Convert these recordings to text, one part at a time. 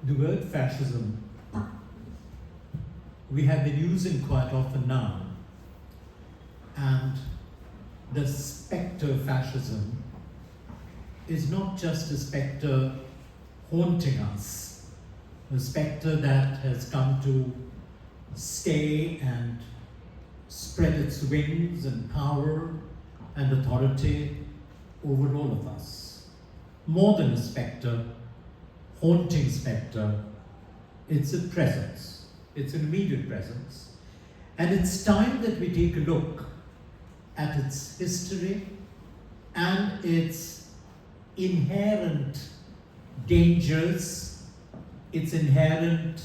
The word fascism we have been using quite often now, and the spectre fascism is not just a spectre haunting us, a spectre that has come to stay and spread its wings and power and authority over all of us. More than a spectre, haunting spectre, it's a presence. It's an immediate presence. And it's time that we take a look at its history and its inherent dangers, its inherent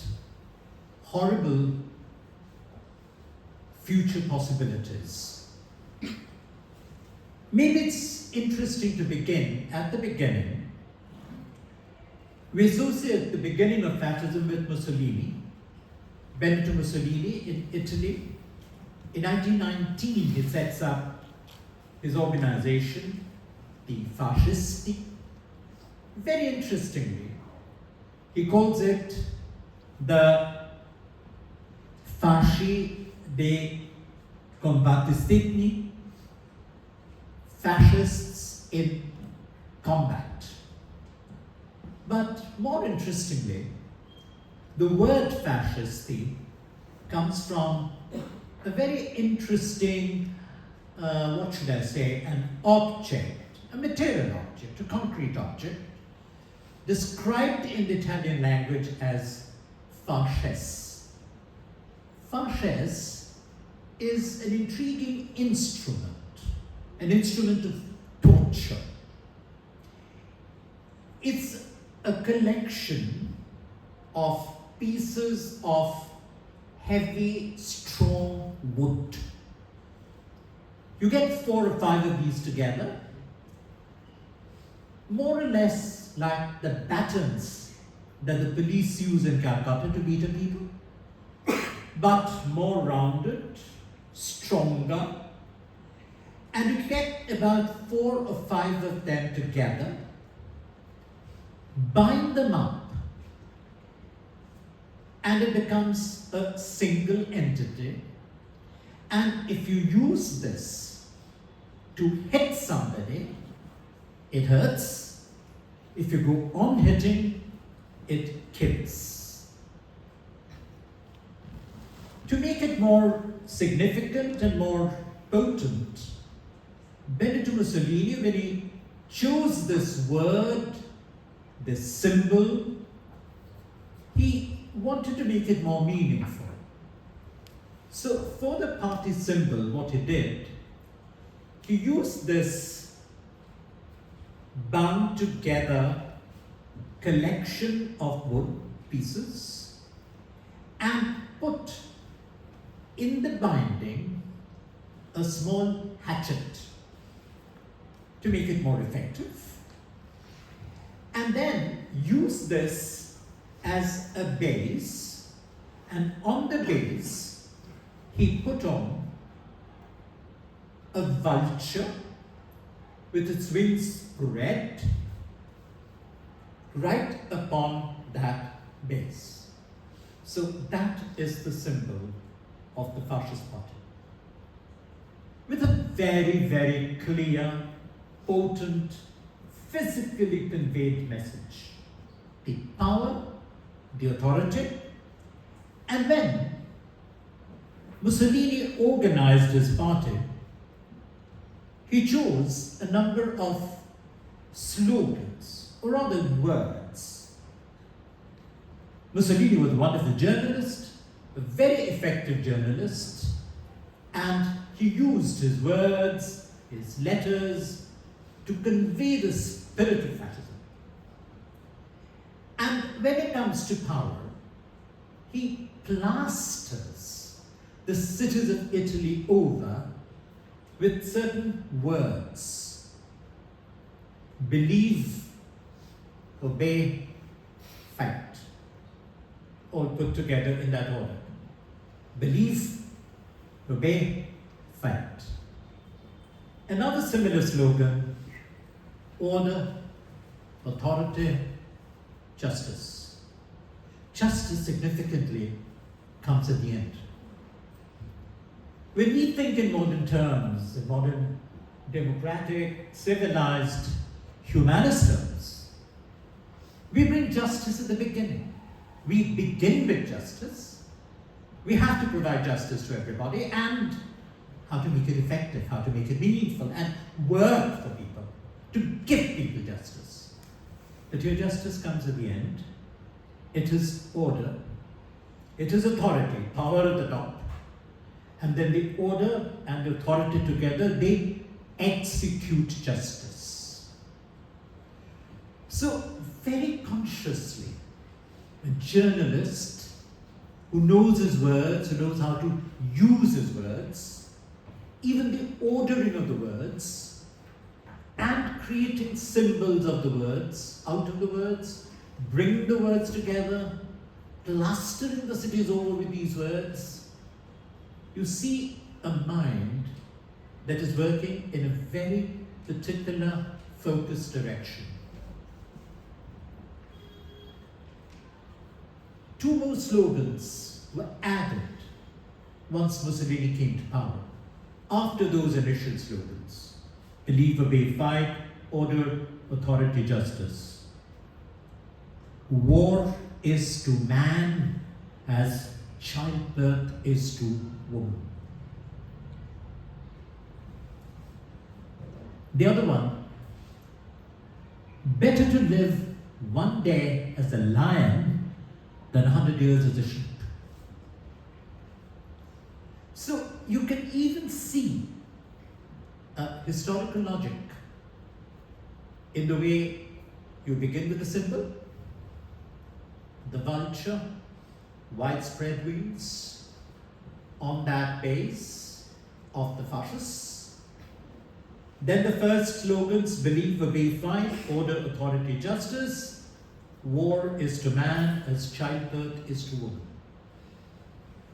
horrible future possibilities. Maybe it's interesting to begin at the beginning. We associate the beginning of fascism with Mussolini, Benito Mussolini in Italy. In 1919, he sets up his organization, the Fascisti. Very interestingly, he calls it the Fasci dei combattenti, fascists in combat. But more interestingly, the word fascisti comes from a very interesting, an object, a material object, a concrete object, described in the Italian language as fasces. Fasces is an intriguing instrument, an instrument of torture. It's a collection of pieces of heavy, strong wood. You get 4 or 5 of these together, more or less like the batons that the police use in Calcutta to beat up people, but more rounded, stronger, and you get about 4 or 5 of them together, bind them up, and it becomes a single entity. And if you use this to hit somebody, it hurts. If you go on hitting, it kills. To make it more significant and more potent, Benito Mussolini, when he chose this word, this symbol, he wanted to make it more meaningful. So for the party symbol, what he did, he used this bound together collection of wood pieces and put in the binding a small hatchet to make it more effective, and then use this as a base, and on the base he put on a vulture with its wings spread right upon that base. So that is the symbol of the fascist party, with a very, very clear, potent, physically conveyed message. The power, the authority. And when Mussolini organized his party, he chose a number of slogans, or rather words. Mussolini was a wonderful journalist, a very effective journalist, and he used his words, his letters, to convey the spirit of fascism. And when it comes to power, he plasters the cities of Italy over with certain words. Believe, obey, fight. All put together in that order. Believe, obey, fight. Another similar slogan: order, authority, justice. justice significantly comes at the end. When we think in modern terms, in modern democratic, civilized, humanist terms, we bring justice at the beginning. We begin with justice. We have to provide justice to everybody, and how to make it effective, how to make it meaningful, and work for people, to give people justice. But your justice comes at the end. It is order, it is authority, power at the top, and then the order and the authority together, they execute justice. So, very consciously, a journalist who knows his words, who knows how to use his words, even the ordering of the words, and creating symbols of the words, out of the words, bringing the words together, clustering the cities over with these words, you see a mind that is working in a very particular, focused direction. Two more slogans were added once Mussolini came to power, after those initial slogans: believe, obey, fight, order, authority, justice. War is to man as childbirth is to woman. The other one, better to live one day as a lion than 100 years as a sheep. So you can even see a historical logic in the way you begin with the symbol, the vulture, widespread wings on that base of the fascists. Then the first slogans: believe, obey, fight, order, authority, justice. War is to man as childbirth is to woman.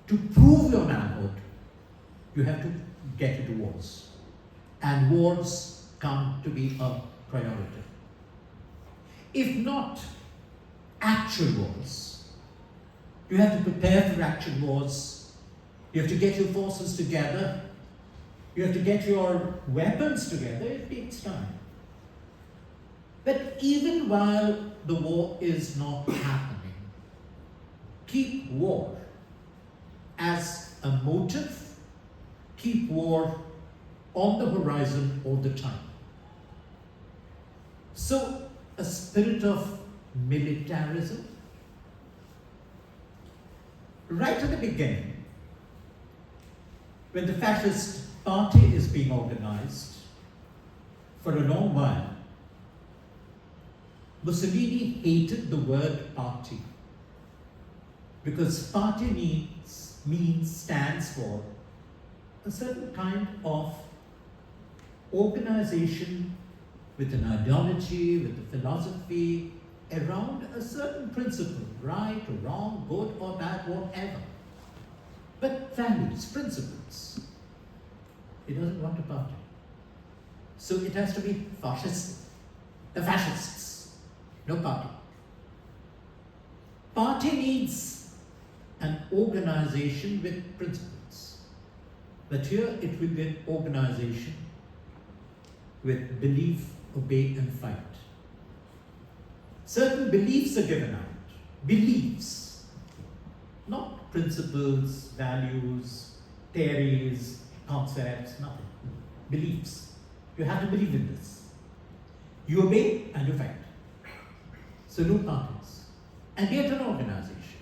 To prove your manhood, you have to get into wars. And wars come to be a priority. If not actual wars, you have to prepare for actual wars. You have to get your forces together. You have to get your weapons together. It takes time. But even while the war is not happening, keep war as a motive, keep war on the horizon all the time. So, a spirit of militarism. Right at the beginning, when the fascist party is being organized, for a long while, Mussolini hated the word party, because party stands for a certain kind of organization with an ideology, with a philosophy around a certain principle, right or wrong, good or bad, whatever. But values, principles. He doesn't want a party. So it has to be fascist. The fascists, no party. Party needs an organization with principles. But here it will be an organization with belief, obey, and fight. Certain beliefs are given out. Beliefs, not principles, values, theories, concepts, nothing. Beliefs. You have to believe in this. You obey and you fight. So no parties. And yet an organization.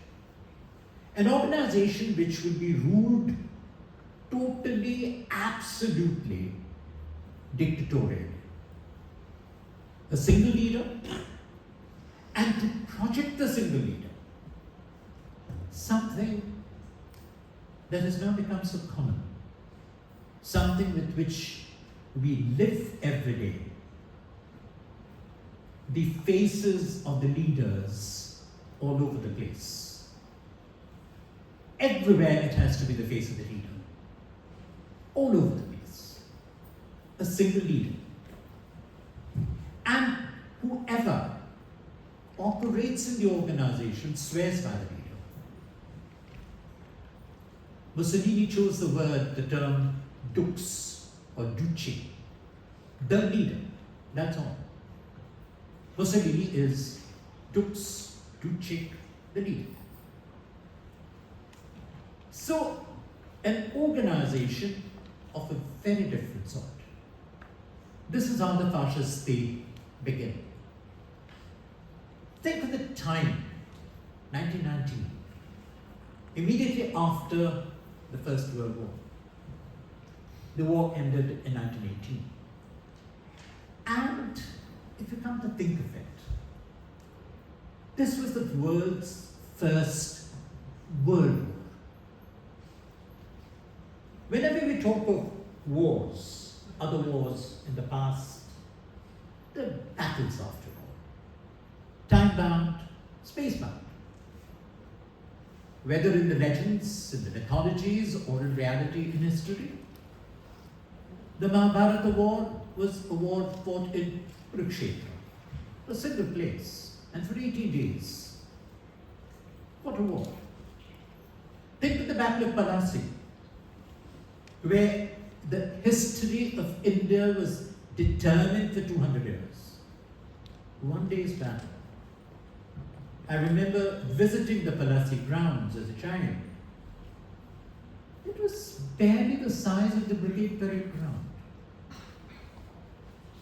An organization which will be ruled totally, absolutely dictatorial. A single leader, and to project the single leader, something that has now become so common, something with which we live every day. The faces of the leaders all over the place. Everywhere it has to be the face of the leader. All over the place. A single leader. And whoever operates in the organization swears by the leader. Mussolini chose the term dux or duce, the leader, that's all. Mussolini is dux, duce, the leader. So, an organization of a very different sort. This is how the fascists begin. Think of the time, 1919, immediately after the First World War. The war ended in 1918. And if you come to think of it, this was the world's first world war. Whenever we talk of wars, other wars in the past, they're battles after all. Time-bound, space-bound. Whether in the legends, in the mythologies, or in reality in history. The Mahabharata war was a war fought in Kurukshetra, a single place, and for 18 days. What a war. Think of the Battle of Palasi, where the history of India was determined for 200 years. One day's battle. I remember visiting the Palasi grounds as a child. It was barely the size of the Brigade Parade ground.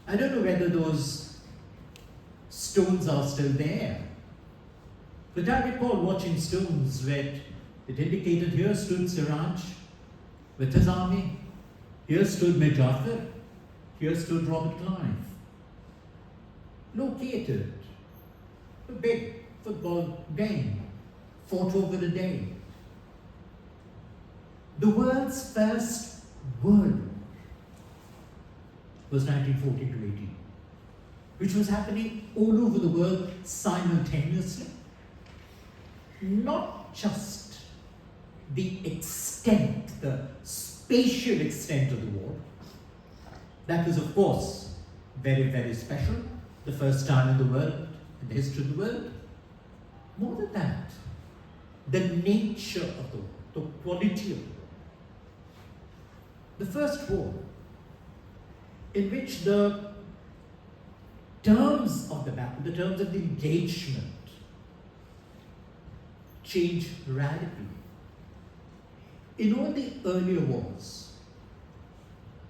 I don't know whether those stones are still there, but I recall watching stones where it indicated here stood Siraj with his army, here stood Mijafar, here stood Robert Clive. Located, a big football game, fought over the day. The world's first world war was 1914 to 18, which was happening all over the world simultaneously. Not just the extent, the spatial extent of the war. That was, of course, very, very special. The first time in the world, in the history of the world. More than that, the nature of the war, the quality of the war. The first war, in which the terms of the battle, the terms of the engagement, changed radically. In all the earlier wars,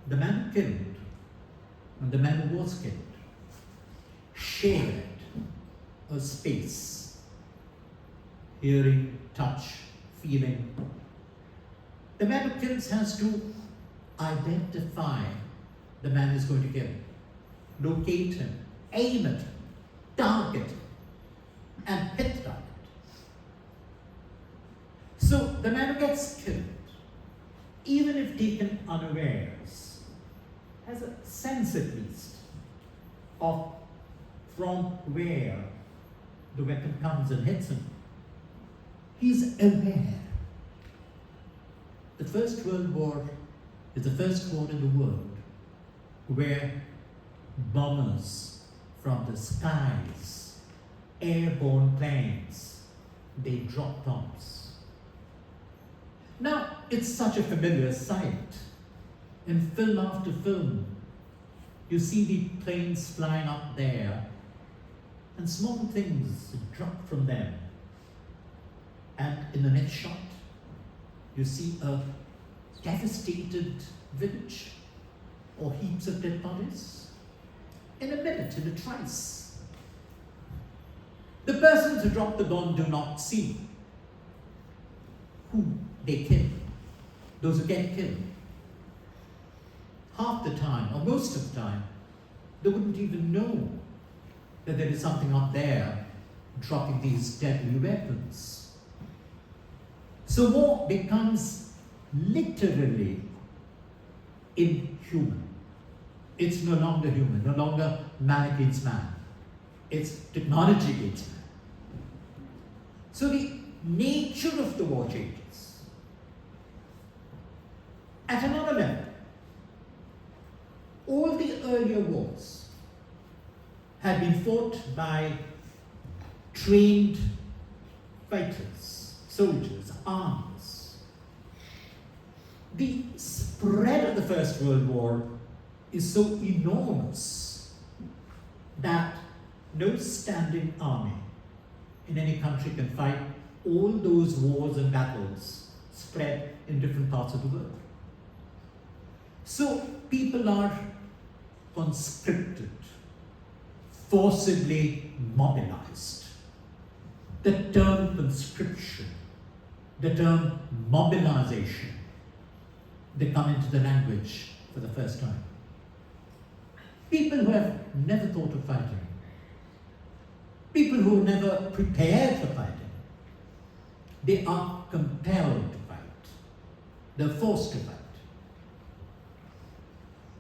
the man who killed and the man who was killed shared a space, hearing, touch, feeling. The man who kills has to identify the man who's going to kill, locate him, aim at him, target him, and hit the target. So the man who gets killed, even if taken unawares, has a sense at least of from where the weapon comes and hits him. He's aware. The First World War is the first war in the world where bombers from the skies, airborne planes, they drop bombs. Now, it's such a familiar sight. In film after film, you see the planes flying up there, and small things drop from them. And in the next shot, you see a devastated village or heaps of dead bodies. In a minute, in a trice. The persons who drop the bomb do not see who they kill, those who get killed. Half the time, or most of the time, they wouldn't even know that there is something up there dropping these deadly weapons. So war becomes literally inhuman. It's no longer human, no longer man against man. It's technology against man. So the nature of the war changes. At another level, all the earlier wars had been fought by trained fighters, soldiers, armies. The spread of the First World War is so enormous that no standing army in any country can fight all those wars and battles spread in different parts of the world. So people are conscripted, forcibly mobilized. The term conscription, the term mobilization, they come into the language for the first time. People who have never thought of fighting, people who have never prepared for fighting, they are compelled to fight. They're forced to fight.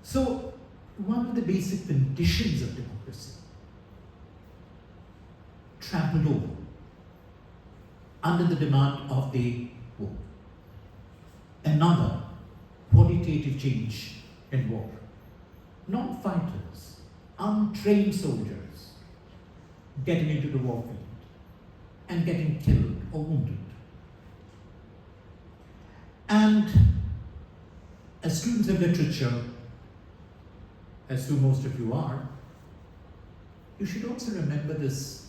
So, one of the basic conditions of democracy, trampled over under the demand of the war. Another qualitative change in war. Non-fighters, untrained soldiers getting into the war field and getting killed or wounded. And as students of literature, as do most of you are, you should also remember this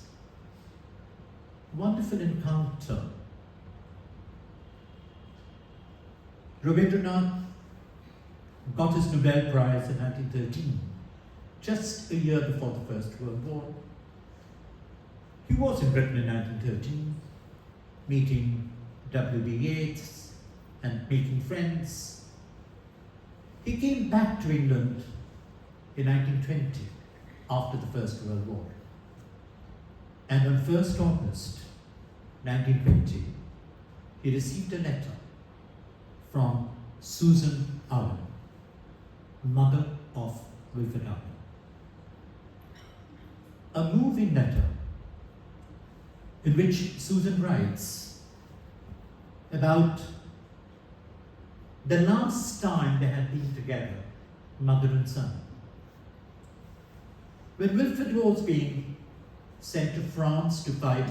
wonderful encounter. Rabindranath got his Nobel Prize in 1913, just a year before the First World War. He was in Britain in 1913, meeting W.B. Yeats and making friends. He came back to England in 1920, after the First World War. And on 1st August 1920, he received a letter from Susan Owen, mother of Wilfred Owen. A moving letter in which Susan writes about the last time they had been together, mother and son. When Wilfred was being sent to France to fight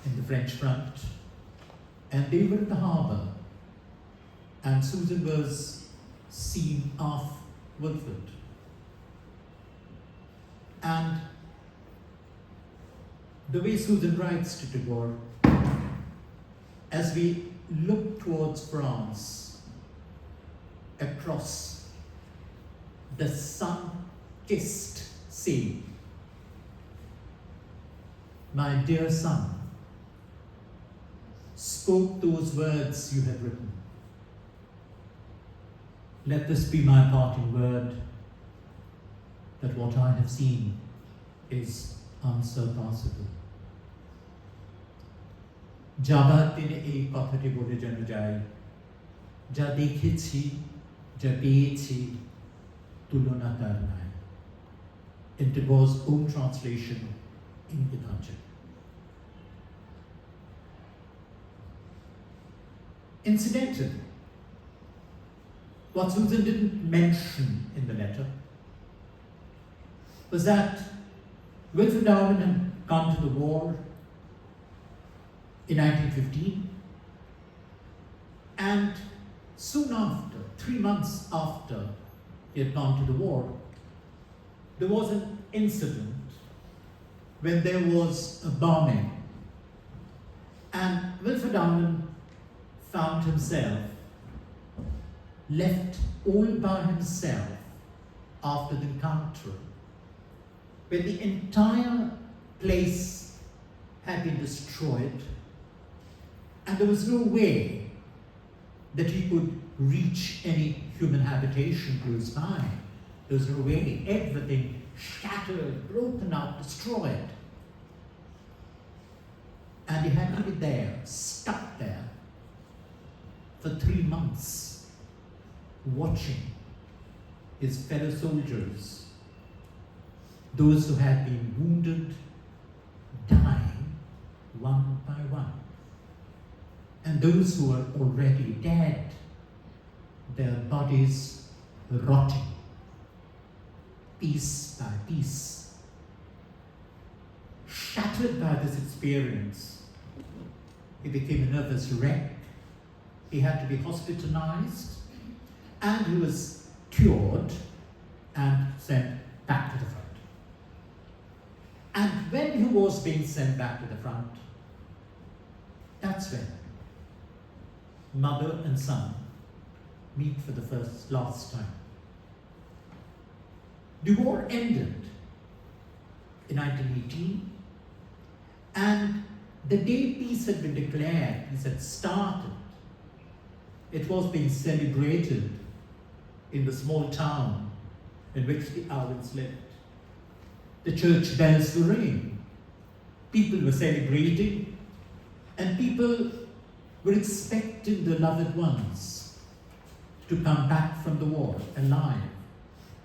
in the French front, and they were in the harbour, and Susan was seen off Wilfred. And the way Susan writes to Tagore, as we look towards France, across the sun-kissed sea, my dear son, spoke those words you had written. Let this be my parting word, that what I have seen is unsurpassable. যাবার দিনে এই কথাটি বলে যেন যাই, যা দেখেছি, যা পেয়েছি, তুলনা তার নাই. In Tagore's own translation in Gitanchan. Incidentally, what Susan didn't mention in the letter was that Wilfred Owen had gone to the war in 1915, and soon after, 3 months after he had gone to the war, there was an incident when there was a bombing, and Wilfred Owen found himself left all by himself after the encounter, when the entire place had been destroyed, and there was no way that he could reach any human habitation close by. There was no way, everything shattered, broken up, destroyed. And he had to be there, stuck there, for 3 months, watching his fellow soldiers, those who had been wounded, dying one by one. And those who were already dead, their bodies rotting, piece by piece, shattered by this experience, he became a nervous wreck. He had to be hospitalized, and he was cured and sent back to the front. And when he was being sent back to the front, that's when mother and son meet for the last time. The war ended in 1918, and the day peace had been declared, peace had started, it was being celebrated in the small town in which the Owens lived. The church bells were ringing, people were celebrating, and people were expecting the loved ones to come back from the war alive,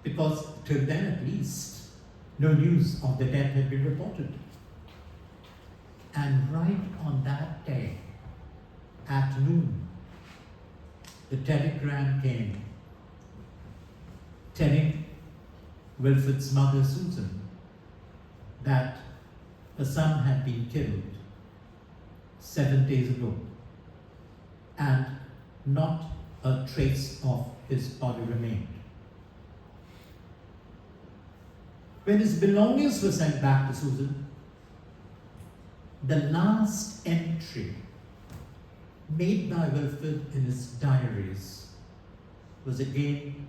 because till then at least, no news of the death had been reported. And right on that day, at noon, the telegram came telling Wilfred's mother, Susan, that her son had been killed 7 days ago, and not a trace of his body remained. When his belongings were sent back to Susan, the last entry made by Wilfred in his diaries was again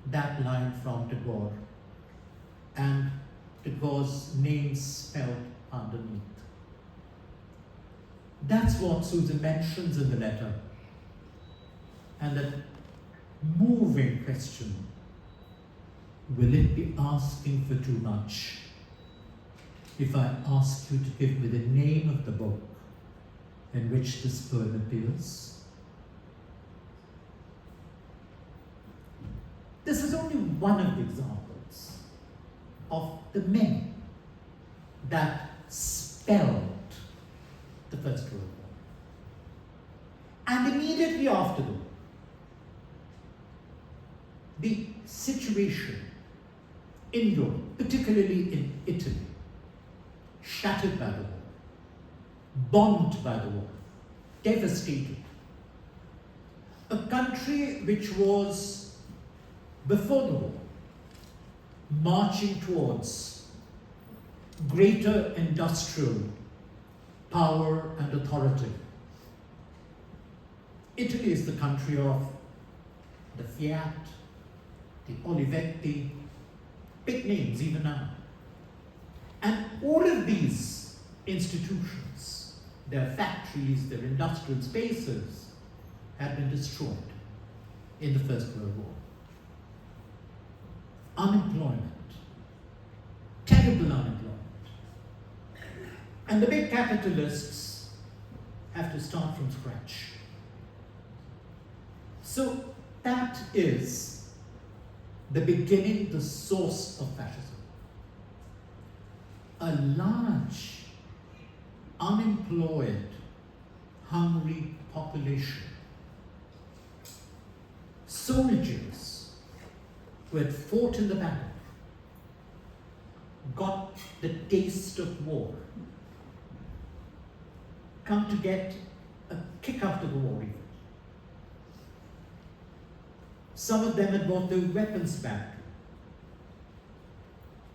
that line from Tagore, and Tagore's name spelled underneath. That's what Susan mentions in the letter. And that moving question, will it be asking for too much if I ask you to give me the name of the book in which this poem appears? This is only one of the examples of the many that spelled the First World War. And immediately after the war, the situation in Europe, particularly in Italy, shattered by the war, bombed by the war, devastated. A country which was, before the war, marching towards greater industrial power and authority. Italy is the country of the Fiat, the Olivetti, big names even now. And all of these institutions, their factories, their industrial spaces, had been destroyed in the First World War. Unemployment, terrible unemployment. And the big capitalists have to start from scratch. So that is the beginning, the source of fascism. A large, unemployed, hungry population. Soldiers who had fought in the battle got the taste of war, come to get a kick after the war even. Some of them had brought their weapons back.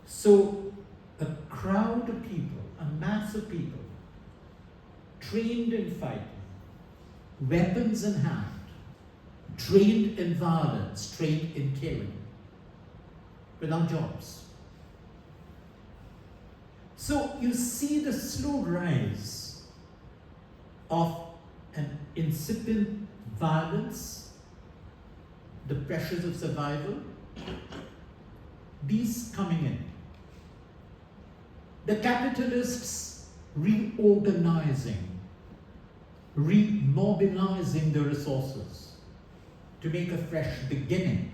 So a crowd of people, a mass of people, trained in fighting, weapons in hand, trained in violence, trained in killing, without jobs. So you see the slow rise of an incipient violence, the pressures of survival, these coming in. The capitalists reorganizing, remobilizing the resources to make a fresh beginning.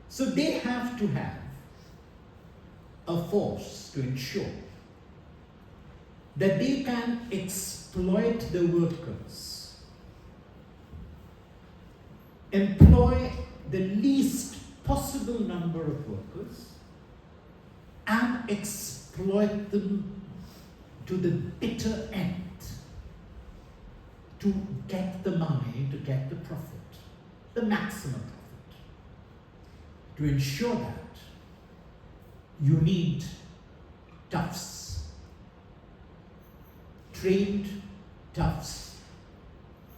So they have to have a force to ensure that they can exploit the workers, employ the least possible number of workers, and exploit them to the bitter end to get the money, to get the profit, the maximum profit. To ensure that, you need toughs, trained toughs,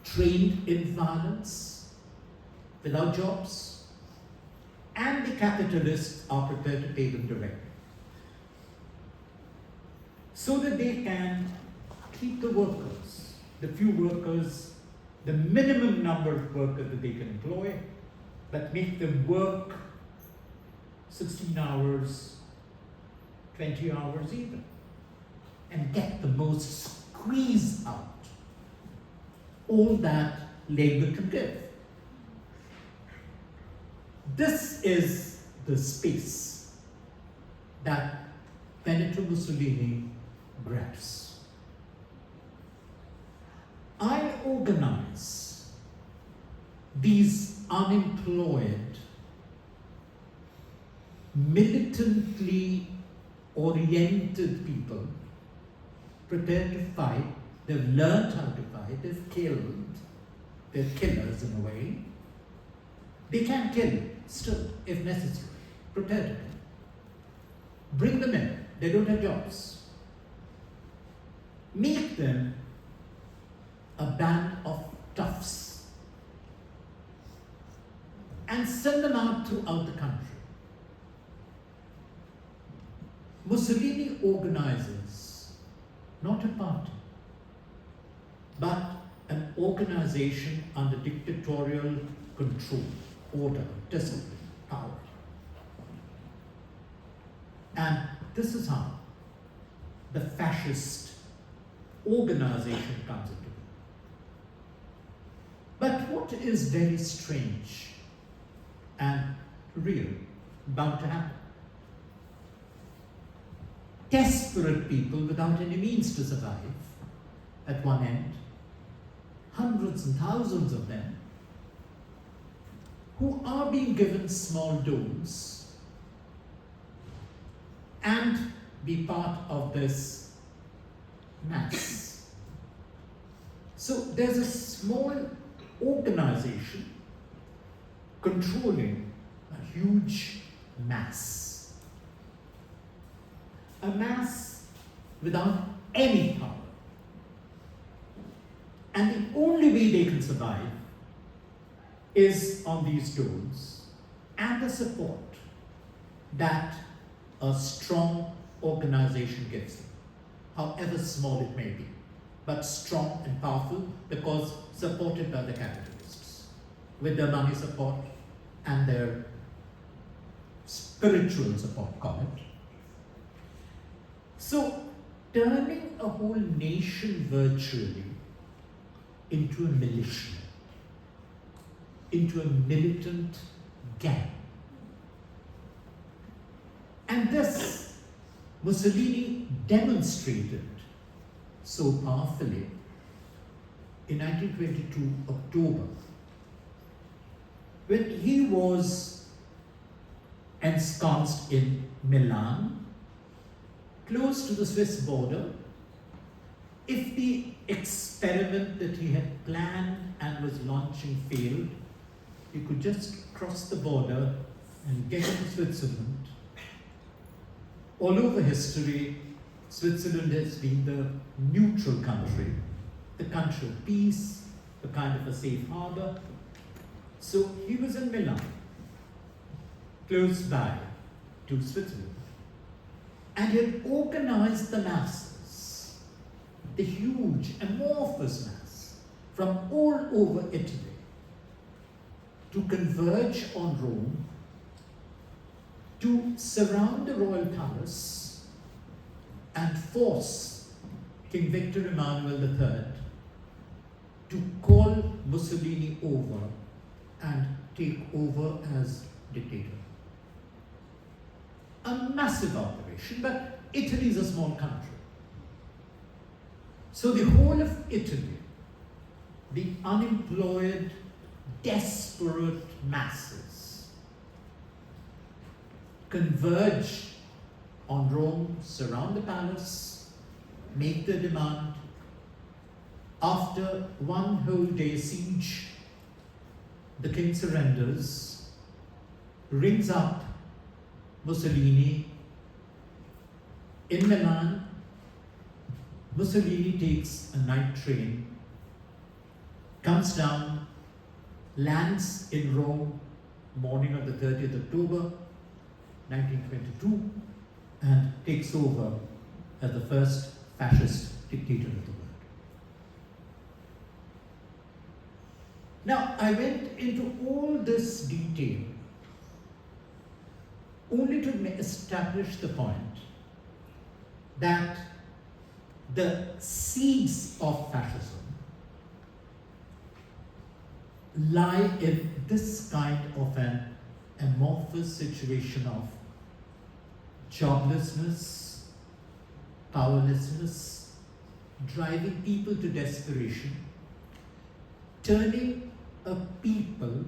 trained in violence, without jobs, and the capitalists are prepared to pay them directly, so that they can keep the workers, the few workers, the minimum number of workers that they can employ, but make them work 16 hours, 20 hours even, and get the most squeeze out all that labor can give. This is the space that Benito Mussolini grabs. I organize these unemployed, militantly oriented people prepared to fight. They've learned how to fight, they've killed, they're killers in a way. They can kill still, if necessary. Prepare them. Bring them in. They don't have jobs. Make them a band of toughs and send them out throughout the country. Mussolini organizes not a party, but an organization under dictatorial control, order, discipline, power. And this is how the fascist organization comes into being. But what is very strange and real about to happen? Desperate people without any means to survive at one end, hundreds and thousands of them, who are being given small doles and be part of this mass. So there's a small organization controlling a huge mass. A mass without any power. And the only way they can survive is on these doles and the support that a strong organization gives them, however small it may be, but strong and powerful because supported by the capitalists with their money support and their spiritual support, call it. So, turning a whole nation virtually into a militia, into a militant gang. And this Mussolini demonstrated so powerfully in 1922 October, when he was ensconced in Milan, close to the Swiss border. If the experiment that he had planned and was launching failed, he could just cross the border and get into Switzerland. All over history, Switzerland has been the neutral country, the country of peace, the kind of a safe harbor. So he was in Milan, close by to Switzerland. And he had organized the masses, the huge, amorphous mass, from all over Italy to converge on Rome, to surround the royal palace and force King Victor Emmanuel III to call Mussolini over and take over as dictator. A massive operation, but Italy is a small country. So the whole of Italy, the unemployed, desperate masses, converge on Rome, surround the palace, make their demand. After one whole day siege, the king surrenders, rings up Mussolini. In Milan, Mussolini takes a night train, comes down, lands in Rome, morning of the 30th October, 1922, and takes over as the first fascist dictator of the world. Now, I went into all this detail only to establish the point that the seeds of fascism lie in this kind of an amorphous situation of joblessness, powerlessness, driving people to desperation, turning a people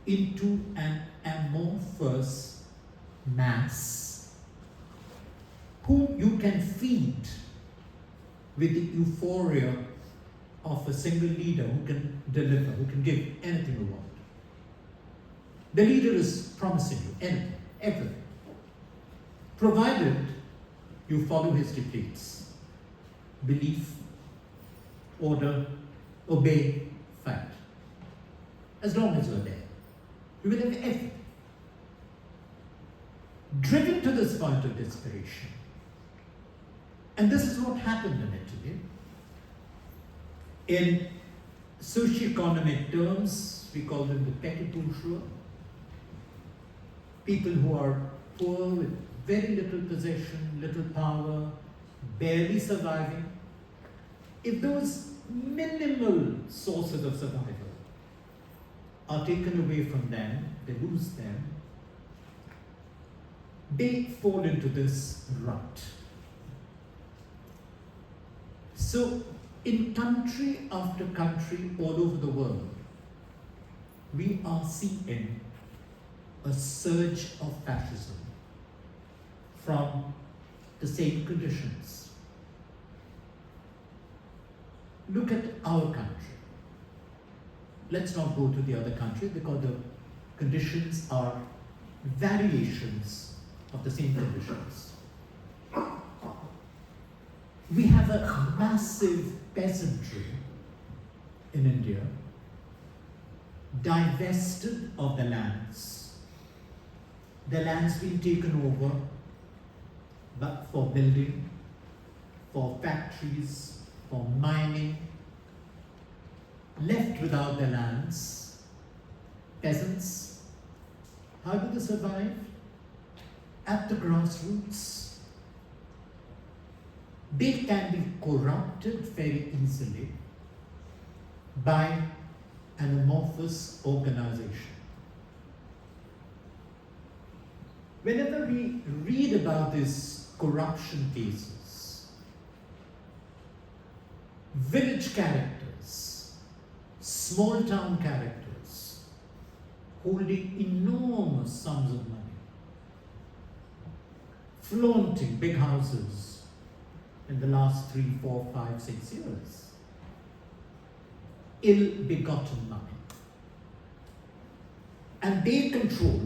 into an amorphous mass whom you can feed with the euphoria of a single leader who can deliver, who can give anything you want. The leader is promising you anything, everything, provided you follow his dictates: belief, order, obey, fight. As long as you're there, you will have everything. Driven to this point of desperation, and this is what happened in Italy. In socio-economic terms, we call them the petit bourgeois, people who are poor with very little possession, little power, barely surviving. If those minimal sources of survival are taken away from them, they lose them, they fall into this rut. So, in country after country all over the world, we are seeing a surge of fascism from the same conditions. Look at our country. Let's not go to the other country because the conditions are variations of the same conditions. We have a massive peasantry in India, divested of the lands. The land's been taken over but for building, for factories, for mining, left without their lands. Peasants, how do they survive? At the grassroots. They can be corrupted very easily by an amorphous organization. Whenever we read about these corruption cases, village characters, small town characters, holding enormous sums of money, flaunting big houses in the last 3, 4, 5, 6 years, ill-begotten money. And they control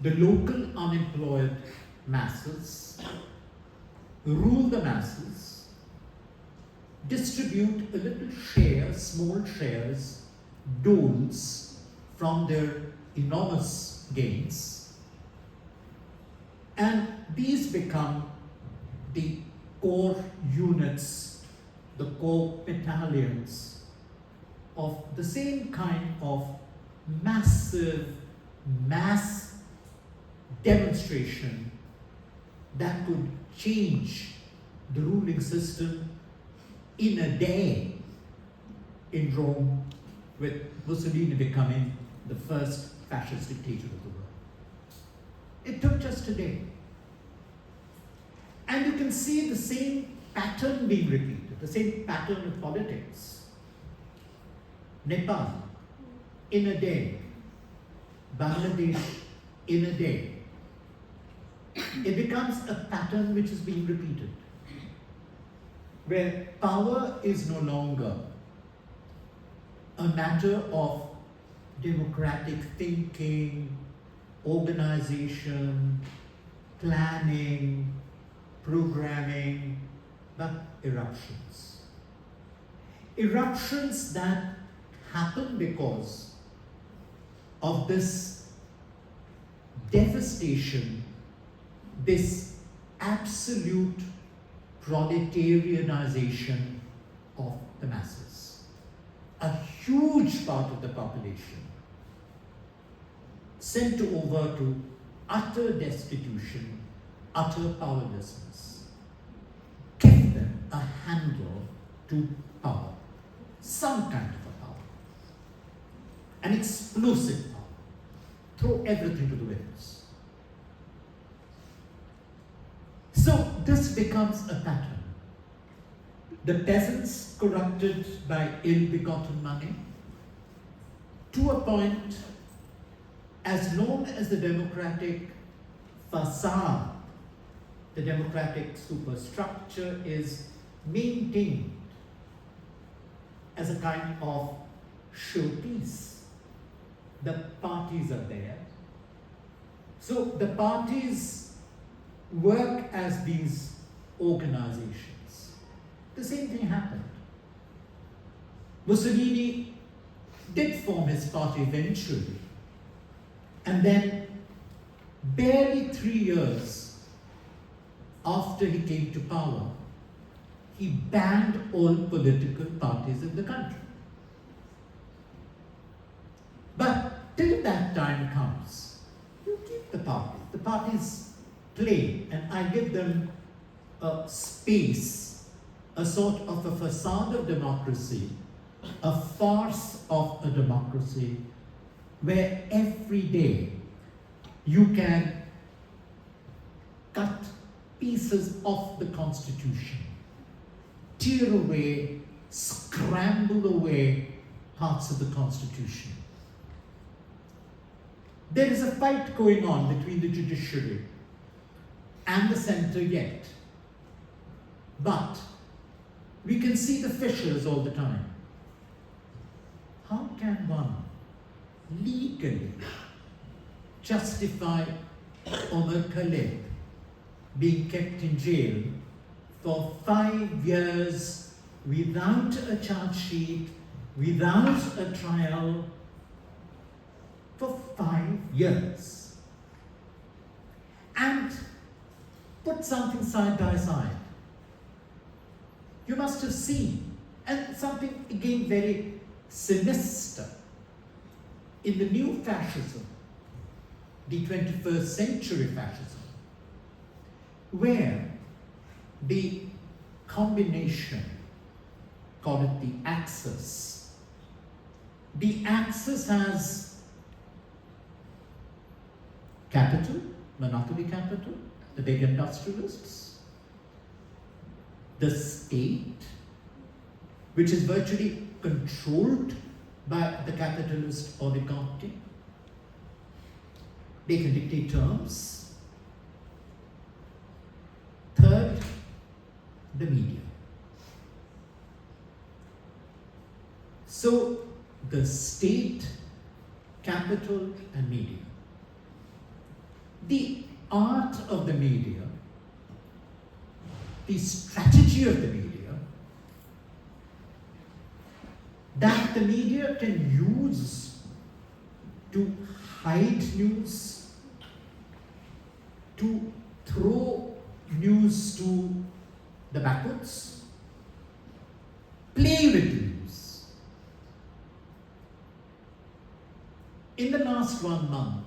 the local unemployed masses, rule the masses, distribute a little share, small shares, doles from their enormous gains, and these become the core units, the core battalions of the same kind of massive mass demonstration that could change the ruling system in a day in Rome, with Mussolini becoming the first fascist dictator of the world. It took just a day. And you can see the same pattern being repeated, the same pattern of politics. Nepal, in a day. Bangladesh, in a day. it becomes a pattern which is being repeated, where power is no longer a matter of democratic thinking, organization, planning, programming, but eruptions. Eruptions that happen because of this devastation, this absolute proletarianization of the masses. A huge part of the population sent over to utter destitution, utter powerlessness. Give them a handle to power, some kind of a power, an explosive power. Throw everything to the winds. So this becomes a pattern. The peasants corrupted by ill-begotten money, to a point, as long as the democratic facade, the democratic superstructure is maintained as a kind of showpiece. The parties are there. So the parties work as these organizations. The same thing happened. Mussolini did form his party eventually, and then barely 3 years after he came to power, he banned all political parties in the country. But till that time comes, you keep the parties. The parties play, and I give them a space, a sort of a facade of democracy, a farce of a democracy, where every day you can cut pieces of the Constitution, tear away, scramble away parts of the Constitution. There is a fight going on between the judiciary and the centre yet. But we can see the fissures all the time. How can one legally justify Omar Khalid being kept in jail for 5 years without a charge sheet, without a trial, for 5 years? And put something side by side. You must have seen, and something again very sinister, in the new fascism, the 21st century fascism, where the combination, call it the axis has capital, monopoly capital, the big industrialists, the state, which is virtually controlled by the capitalist oligarchy. They can dictate terms. Third, the media. So the state, capital, and media. The art of the media, the strategy of the media, that the media can use to hide news, to throw news to the backwards, play with news. In the last 1 month,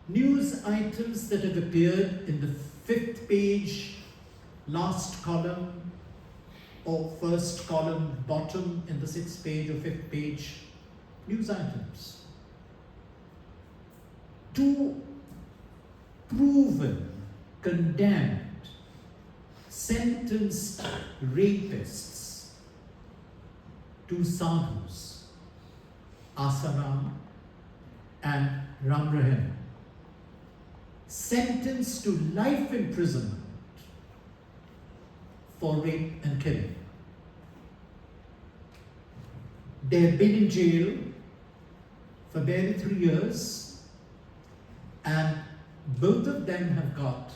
news items that have appeared in the 5th page, last column, or first column, bottom in the 6th page or 5th page, news items. 2 proven, condemned, sentenced rapists, 2 sadhus, Asaram and Ram Rahim, sentenced to life imprisonment for rape and killing. They have been in jail for barely 3 years, and both of them have got,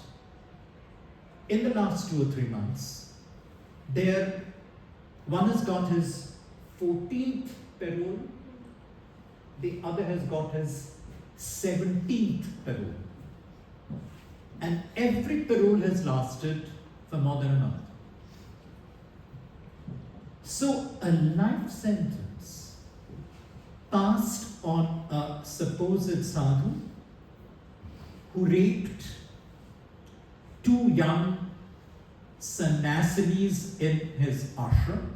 in the last 2 or 3 months, one has got his 14th parole, the other has got his 17th parole. And every parole has lasted for more than a month. So a life sentence passed on a supposed sadhu who raped 2 young sannyasis in his ashram.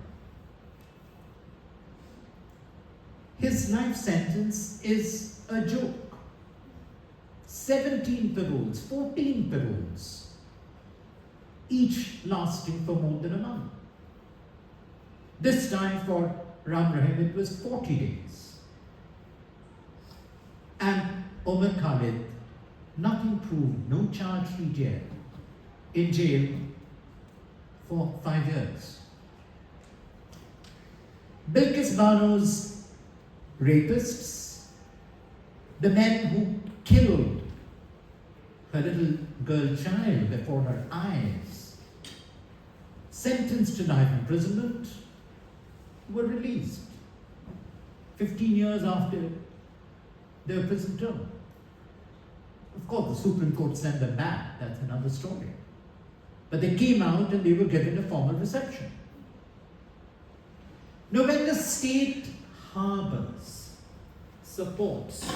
His life sentence is a joke. 17 paroles, 14 paroles, each lasting for more than a month. This time for Ram Rahim it was 40 days. And Omar Khalid, nothing proved, no charge jail, in jail for 5 years. Bilkis Bano's rapists, the men who killed her little girl child before her eyes, sentenced to life imprisonment, were released 15 years after their prison term. Of course, the Supreme Court sent them back, that's another story. But they came out and they were given a formal reception. Now, when the state harbors, supports,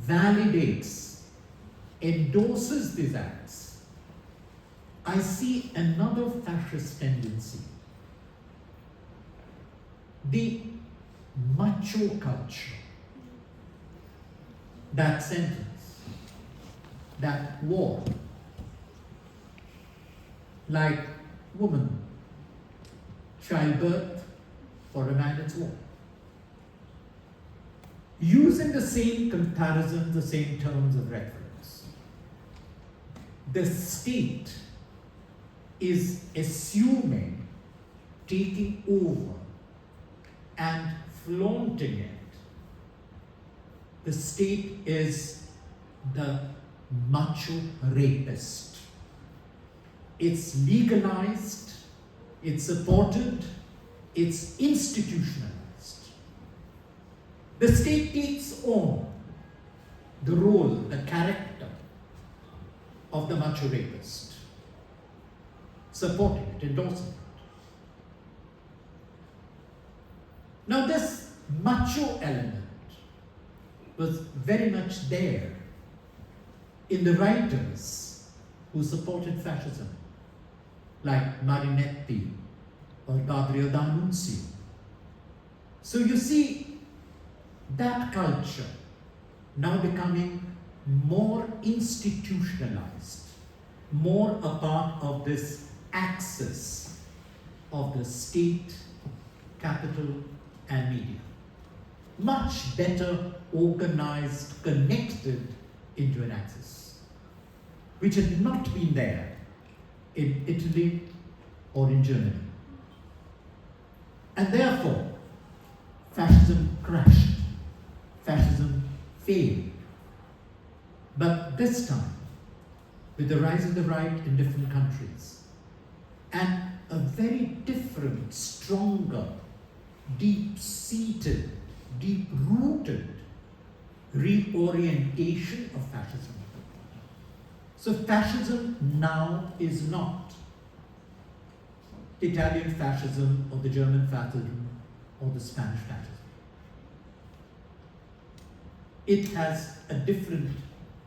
validates, endorses these acts, I see another fascist tendency. The macho culture, that sentence, that war, like woman, childbirth, for a man it's war. Using the same comparison, the same terms of reference, the state is assuming, taking over, and flaunting it. The state is the macho rapist. It's legalized, it's supported, it's institutionalized. The state takes on the role, the character of the macho rapist, supporting it, endorsing it. Now, this macho element was very much there in the writers who supported fascism, like Marinetti or Gabriel D'Annunzio. So you see that culture now becoming more institutionalized, more a part of this axis of the state, capital, and media. Much better organized, connected into an axis, which had not been there in Italy or in Germany. And therefore, fascism crashed, fascism failed. But this time, with the rise of the right in different countries, and a very different, stronger, deep-seated, deep-rooted reorientation of fascism. So fascism now is not Italian fascism or the German fascism or the Spanish fascism. It has a different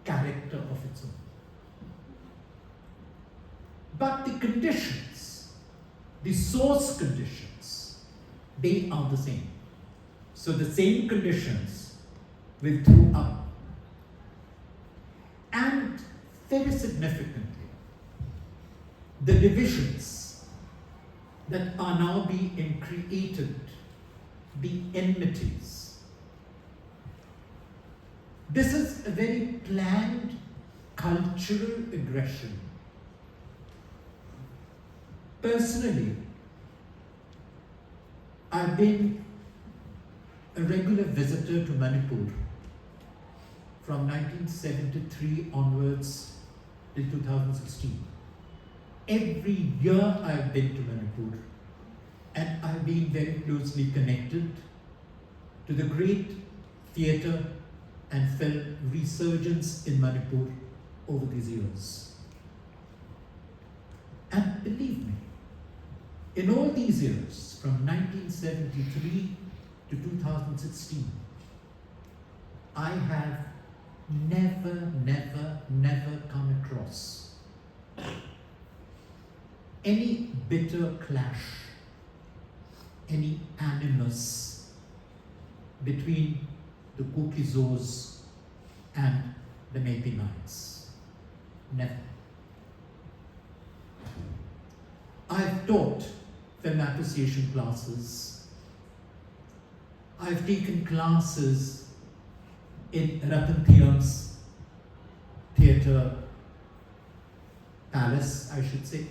character of its own. But the conditions, the source conditions, they are the same. So the same conditions will throw up. And very significantly, the divisions that are now being created, the enmities. This is a very planned, cultural aggression. Personally, I've been a regular visitor to Manipur from 1973 onwards till 2016. Every year I've been to Manipur, and I've been very closely connected to the great theatre and film resurgence in Manipur over these years. And believe me, in all these years, from 1973 to 2016, I have never come across any bitter clash, any animus between the Kukizos and the Mepinites. Never. I've taught film appreciation classes. I've taken classes in Ratanthiram's theatre palace, I should say.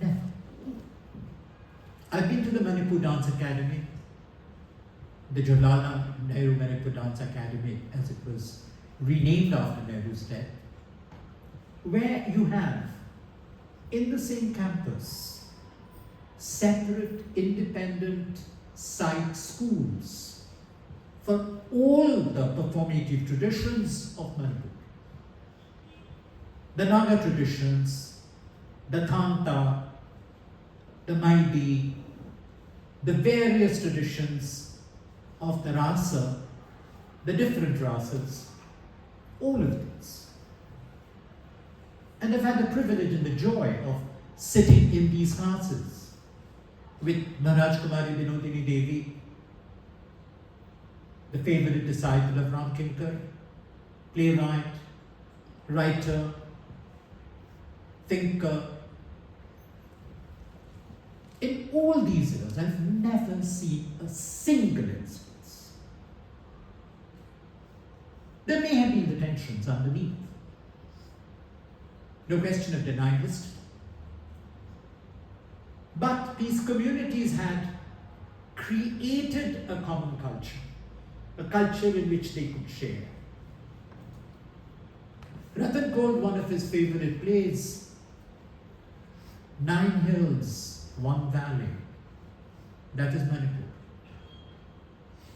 Never. I've been to the Manipur Dance Academy, the Jawaharlal Nehru Manipur Dance Academy, as it was renamed after Nehru's death, where you have, in the same campus, separate independent site schools for all the performative traditions of Manipur. The Naga traditions, the Thanta, the Maidi, the various traditions of the rasa, the different rasas, all of these. And I've had the privilege and the joy of sitting in these classes with Maharaj Kumari Binodini Devi, the favorite disciple of Ram Kinkar, playwright, writer, thinker. In all these years, I've never seen a single instance. There may have been the tensions underneath. No question of denying history. But these communities had created a common culture, a culture in which they could share. Ratan called one of his favorite plays, 9 Hills, 1 Valley. That is Manipur.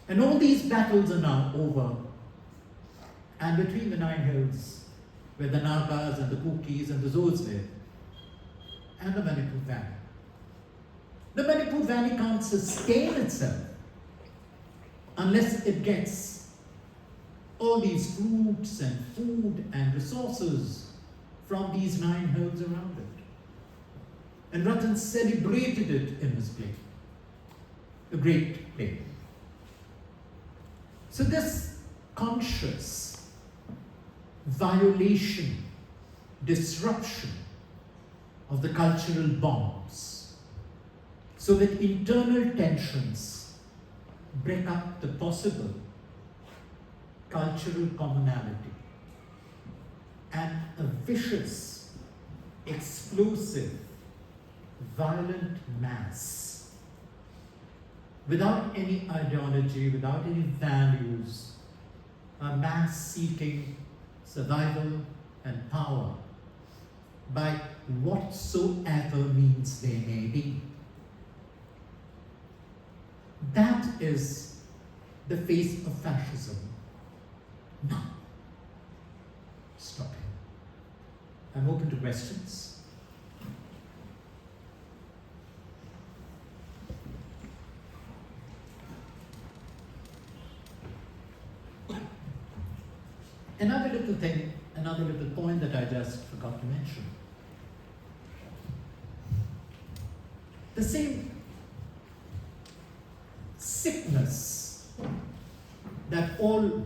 And all these battles are now over. And between the 9 Hills, where the Nagas and the Kukis and the Zos live, and the Manipur Valley. The Manipur Valley can't sustain itself unless it gets all these fruits and food and resources from these 9 hills around it. And Ratan celebrated it in his play, a great play. So this conscious violation, disruption of the cultural bonds, so that internal tensions break up the possible cultural commonality, and a vicious, explosive, violent mass, without any ideology, without any values, a mass seeking survival and power by whatsoever means they may be. That is the face of fascism. Now, stop here. I'm open to questions. Another little thing, another little point that I just forgot to mention. The same sickness that all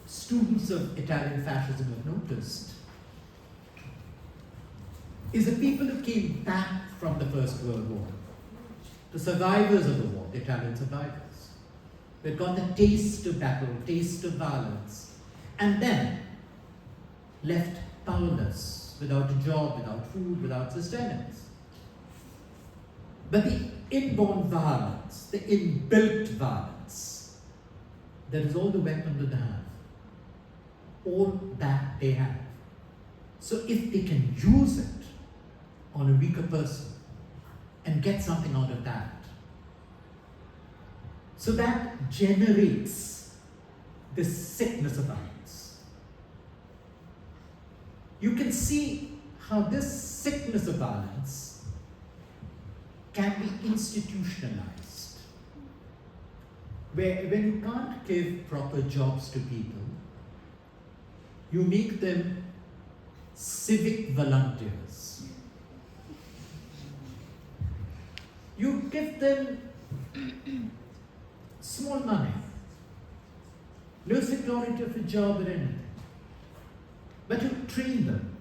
students of Italian fascism have noticed is the people who came back from the First World War, the survivors of the war, the Italian survivors, who had got the taste of battle, taste of violence, and then left powerless, without a job, without food, without sustenance. But the inborn violence, the inbuilt violence, that is all the weapon that they have, all that they have. So if they can use it on a weaker person and get something out of that, so that generates this sickness of violence. You can see how this sickness of violence can be institutionalized. Where when you can't give proper jobs to people, you make them civic volunteers. You give them small money, no security of a job or anything, but you train them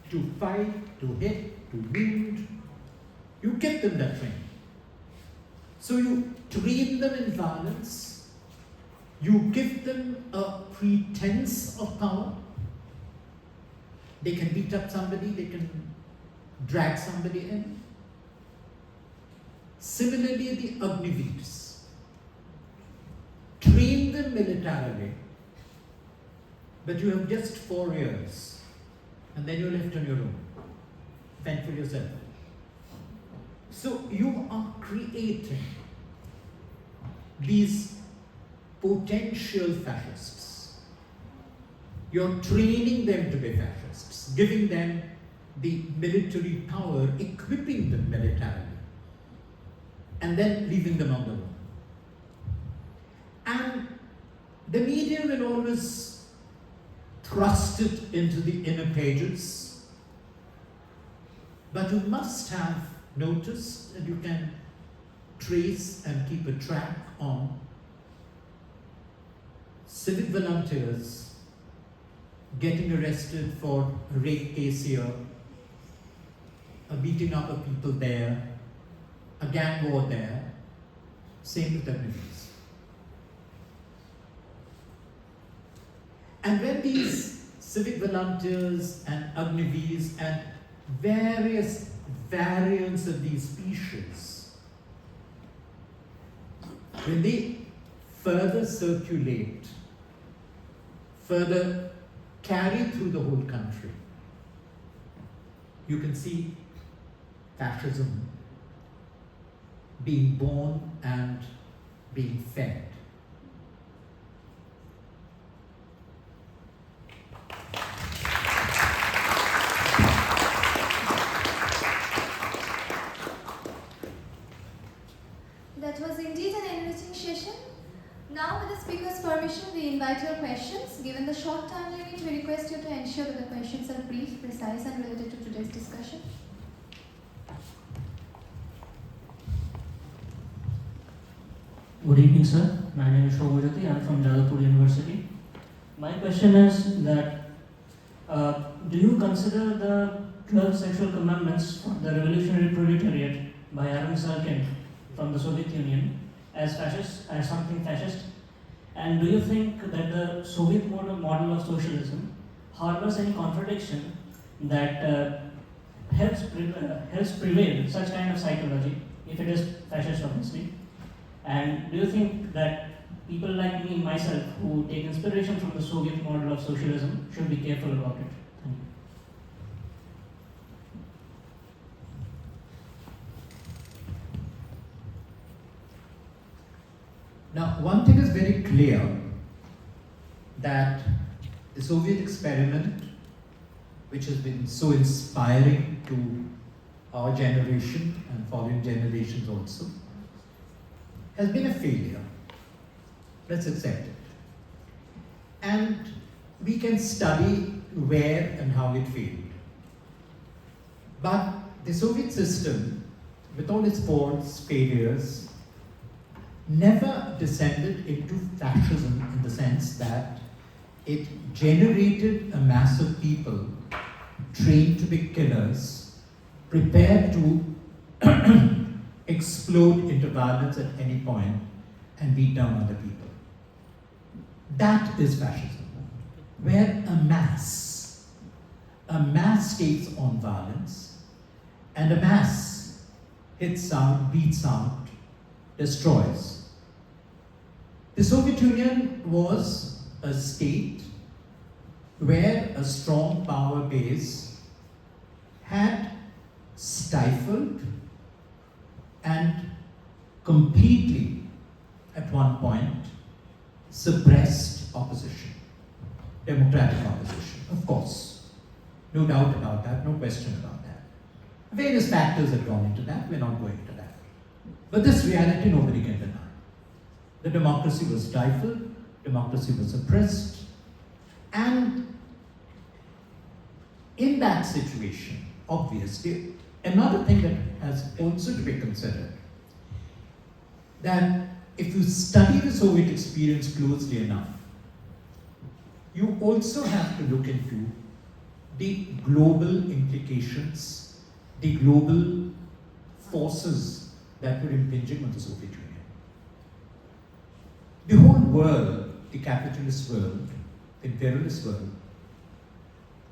to fight, to hit, to wound. You give them that training. So you train them in violence, you give them a pretense of power. They can beat up somebody, they can drag somebody in. Similarly, the Agniveers. Train them militarily, but you have just 4 years, and then you're left on your own. Fend for yourself. So you are creating these potential fascists. You're training them to be fascists, giving them the military power, equipping them militarily, and then leaving them on their own. And the media will always thrust it into the inner pages, but you must have noticed, and you can trace and keep a track on civic volunteers getting arrested for a rape case here, a beating up of people there, a gang war there, same with Agniveers. And when these civic volunteers and Agniveers and various variants of these species, when they further circulate, further carry through the whole country, you can see fascism being born and being fed. That was indeed an enriching session. Now, with the speaker's permission, we invite your questions. Given the short time limit, we request you to ensure that the questions are brief, precise, and related to today's discussion. Good evening, sir. My name is Shobhajyoti. I am from Jadavpur University. My question is that do you consider the 12 sexual commandments for the revolutionary proletariat by Aaron Sorkin from the Soviet Union as fascist, as something fascist? And do you think that the Soviet model of socialism harbors any contradiction that helps prevail such kind of psychology, if it is fascist, obviously? And do you think that people like me, myself, who take inspiration from the Soviet model of socialism should be careful about it? Thank you. Now, one thing is very clear, that the Soviet experiment, which has been so inspiring to our generation and following generations also, has been a failure. Let's accept it. And we can study where and how it failed. But the Soviet system, with all its faults, failures, never descended into fascism in the sense that it generated a mass of people trained to be killers, prepared to explode into violence at any point and beat down other people. That is fascism. where a mass takes on violence, and a mass hits out, beats out, destroys. The Soviet Union was a state where a strong power base had stifled and completely, at one point, suppressed opposition, democratic opposition, of course. No doubt about that, no question about that. Various factors have gone into that, we're not going into that. But this reality nobody can deny. The democracy was stifled, democracy was suppressed, and in that situation, obviously, another thing that has also to be considered, that if you study the Soviet experience closely enough, you also have to look into the global implications, the global forces that were impinging on the Soviet Union. The whole world, the capitalist world, the imperialist world,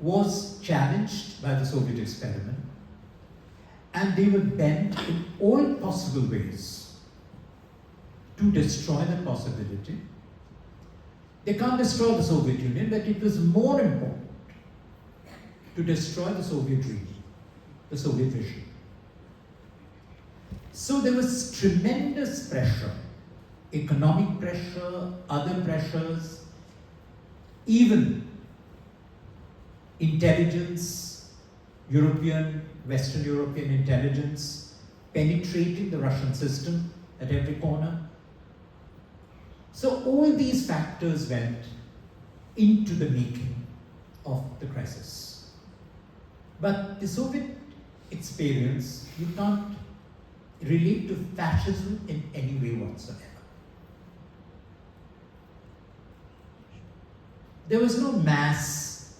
was challenged by the Soviet experiment, and they were bent in all possible ways to destroy that possibility. They can't destroy the Soviet Union, but it was more important to destroy the Soviet dream, the Soviet vision. So there was tremendous pressure, economic pressure, other pressures, even intelligence, Western European intelligence, penetrating the Russian system at every corner. So all these factors went into the making of the crisis. But the Soviet experience, you can't relate to fascism in any way whatsoever. There was no mass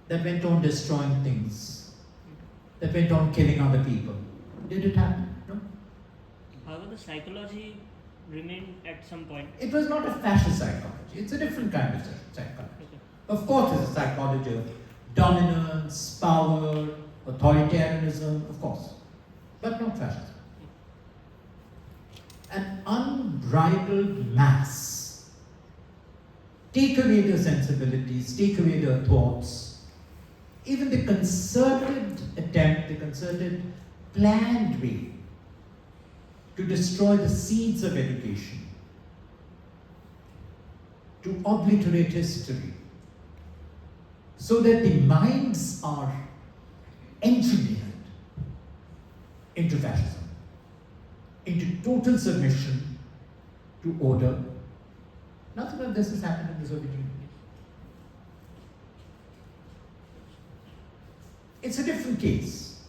that went on destroying things, that went on killing other people. Did it happen? No. However, the psychology remained at some point. It was not a fascist psychology. It's a different kind of psychology. Okay. Of course, it's a psychology of dominance, power, authoritarianism, of course, but not fascism. An unbridled mass. Take away their sensibilities, take away their thoughts. Even the concerted attempt, the concerted, planned way to destroy the seeds of education, to obliterate history, so that the minds are engineered into fascism, into total submission to order. Nothing of this has happened in the Soviet Union. It's a different case.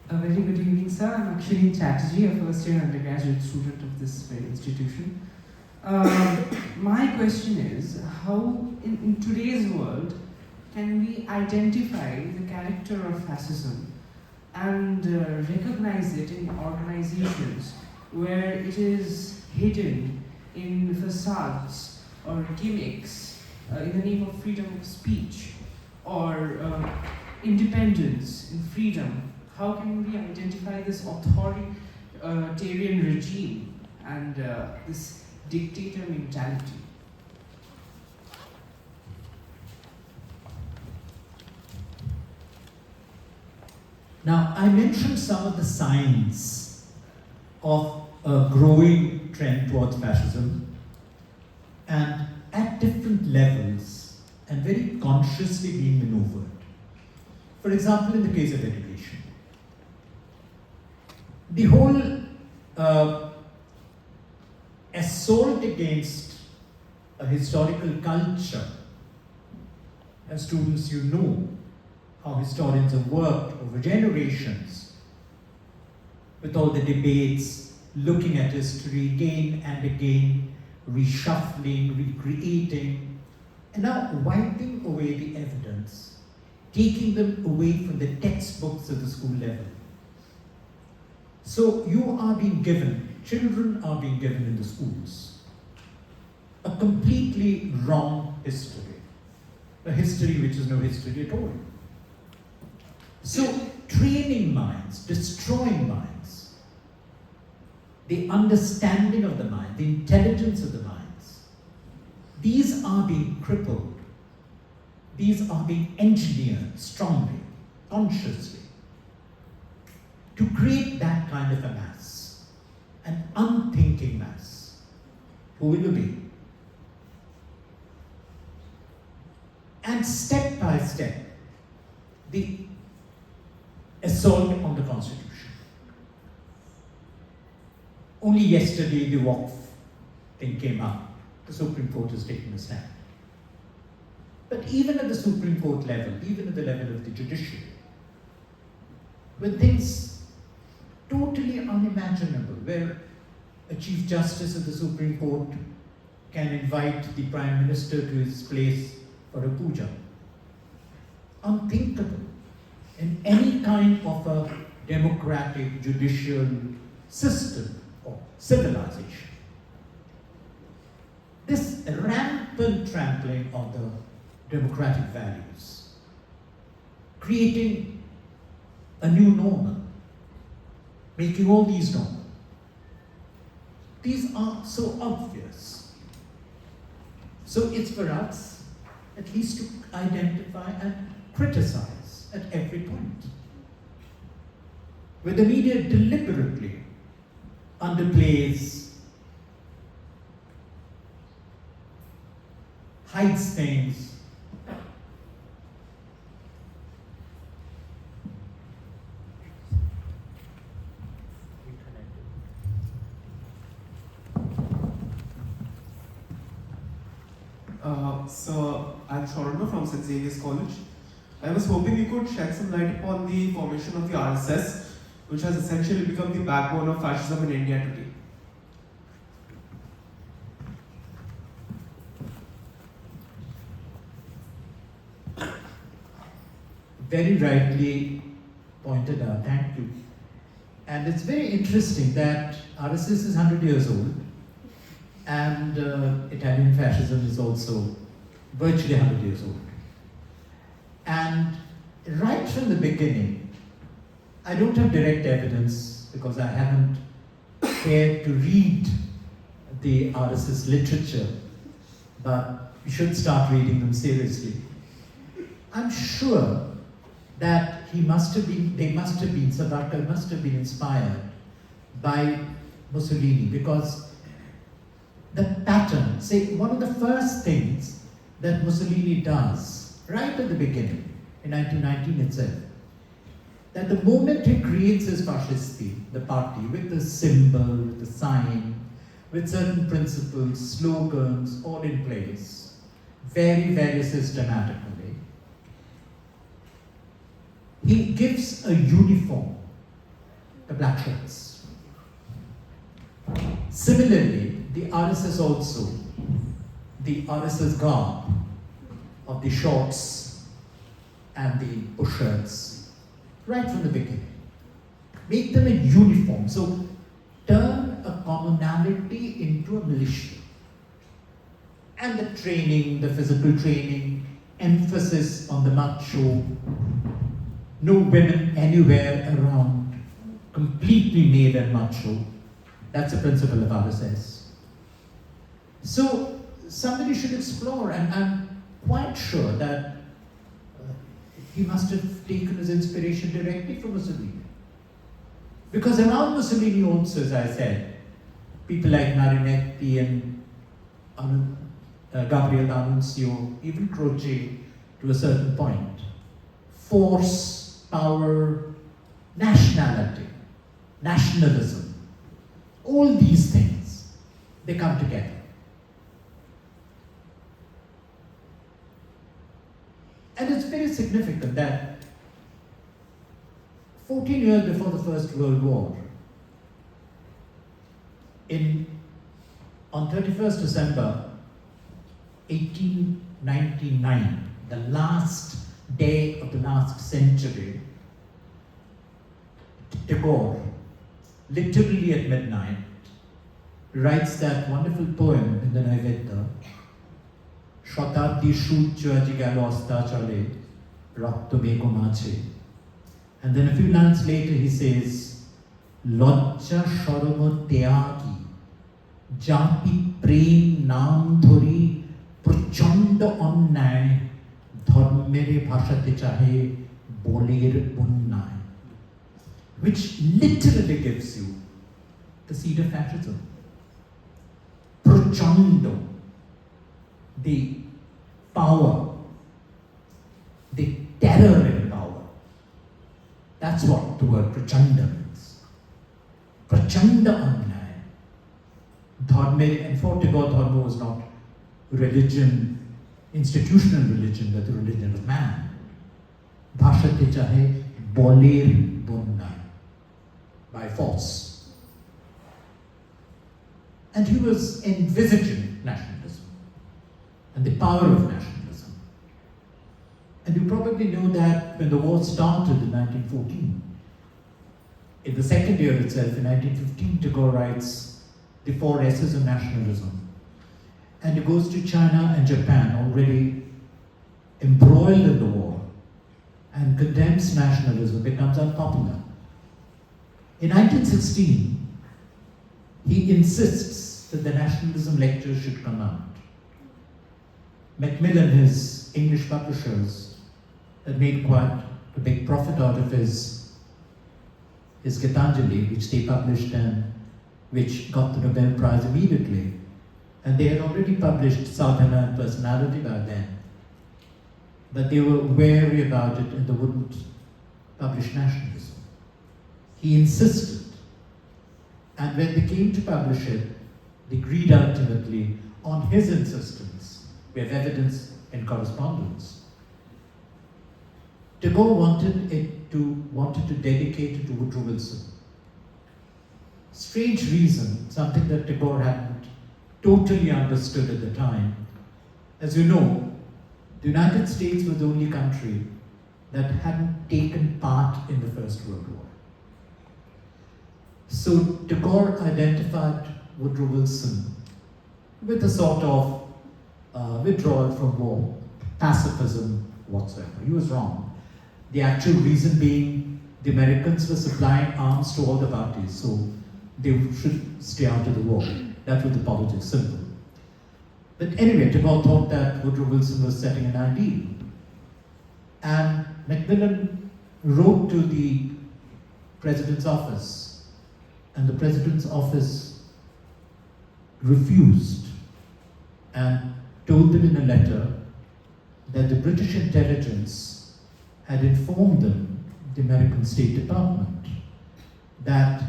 A very good evening, sir. I'm actually Chatterjee, a first-year undergraduate student of this very institution. My question is, how in today's world can we identify the character of fascism and recognize it in organizations where it is hidden in facades or gimmicks in the name of freedom of speech or independence and freedom? How can we identify this authoritarian regime and this dictator mentality? Now, I mentioned some of the signs of a growing trend towards fascism, and at different levels and very consciously being maneuvered. For example, in the case of education, the whole assault against a historical culture. As students, you know how historians have worked over generations with all the debates, looking at history again and again, reshuffling, recreating, and now wiping away the evidence taking them away from the textbooks at the school level. So you are being given, children are being given in the schools, a completely wrong history. A history which is no history at all. So training minds, destroying minds, the understanding of the mind, the intelligence of the minds, these are being crippled. These are being engineered strongly, consciously, to create that kind of a mass, an unthinking mass. Who will you be? And step by step, the assault on the Constitution. Only yesterday the Waqf thing came up. The Supreme Court has taken a stand. But even at the Supreme Court level, even at the level of the judiciary, when things totally unimaginable, where a Chief Justice of the Supreme Court can invite the Prime Minister to his place for a puja. Unthinkable in any kind of a democratic judicial system or civilization. This rampant trampling of the democratic values, creating a new normal, making all these normal. These are so obvious. So it's for us at least to identify and criticize at every point. Where the media deliberately underplays, hides things, So I'm Shorno from St. Xavier's College. I was hoping you could shed some light upon the formation of the RSS, which has essentially become the backbone of fascism in India today. Very rightly pointed out, thank you. And it's very interesting that RSS is 100 years old, and Italian fascism is also virtually 100 years old. And right from the beginning, I don't have direct evidence because I haven't cared to read the RSS literature, but we should start reading them seriously. I'm sure that Savarkar must have been inspired by Mussolini, because the pattern, say, one of the first things that Mussolini does right at the beginning, in 1919 itself, that the moment he creates his Fascisti, the party, with the symbol, with the sign, with certain principles, slogans, all in place, very, very systematically, he gives a uniform, the black shirts. Similarly, the RSS also, the RSS garb of the shorts and the bush shirts, right from the beginning. Make them a uniform. So turn a commonality into a militia. And the training, the physical training, emphasis on the macho, no women anywhere around, completely made and macho. That's the principle of RSS. So somebody should explore, and I'm quite sure that he must have taken his inspiration directly from Mussolini. Because around Mussolini also, as I said, people like Marinetti and Gabriel D'Annunzio, even Croce to a certain point, force, power, nationality, nationalism, all these things, they come together. And it's very significant that 14 years before the First World War, on 31st December 1899, the last day of the last century, Tagore, literally at midnight, writes that wonderful poem in the Naivedya, Shatabdi Shucha Jigalo Astachale, Rakto Meko Mache. And then a few lines later he says, Lojja Shoromo Teagi, Japi Prem Nam Thori, Prachanda Onnay, Dharmere Bhashate Chahe, Boler Unnay. Which literally gives you the seed of fascism. Prachanda, the power, the terror in power. That's what the word prachanda means. Prachanda annay. Dharma, and for Tagore, Dharma was not religion, institutional religion, but the religion of man. Bhashate chahe boler bunnai, by force. And he was envisaging nationalism and the power of nationalism. And you probably know that when the war started in 1914, in the second year itself, in 1915, Tagore writes the 4 essays on nationalism. And he goes to China and Japan, already embroiled in the war, and condemns nationalism, becomes unpopular. In 1916, he insists that the nationalism lecture should come out. Macmillan, his English publishers, had made quite a big profit out of his Gitanjali, which they published and which got the Nobel Prize immediately. And they had already published Sadhana and Personality by then. But they were wary about it and they wouldn't publish nationalism. He insisted. And when they came to publish it, they agreed ultimately on his insistence. We have evidence in correspondence. Tagore wanted to dedicate it to Woodrow Wilson. Strange reason, something that Tagore hadn't totally understood at the time. As you know, the United States was the only country that hadn't taken part in the First World War. So Tagore identified Woodrow Wilson with a sort of withdrawal from war, pacifism whatsoever. He was wrong. The actual reason being the Americans were supplying arms to all the parties, so they should stay out of the war. That was the politics, simple. But anyway, Tagore thought that Woodrow Wilson was setting an ideal. And Macmillan wrote to the president's office, and the president's office refused and told them in a letter that the British intelligence had informed them, the American State Department, that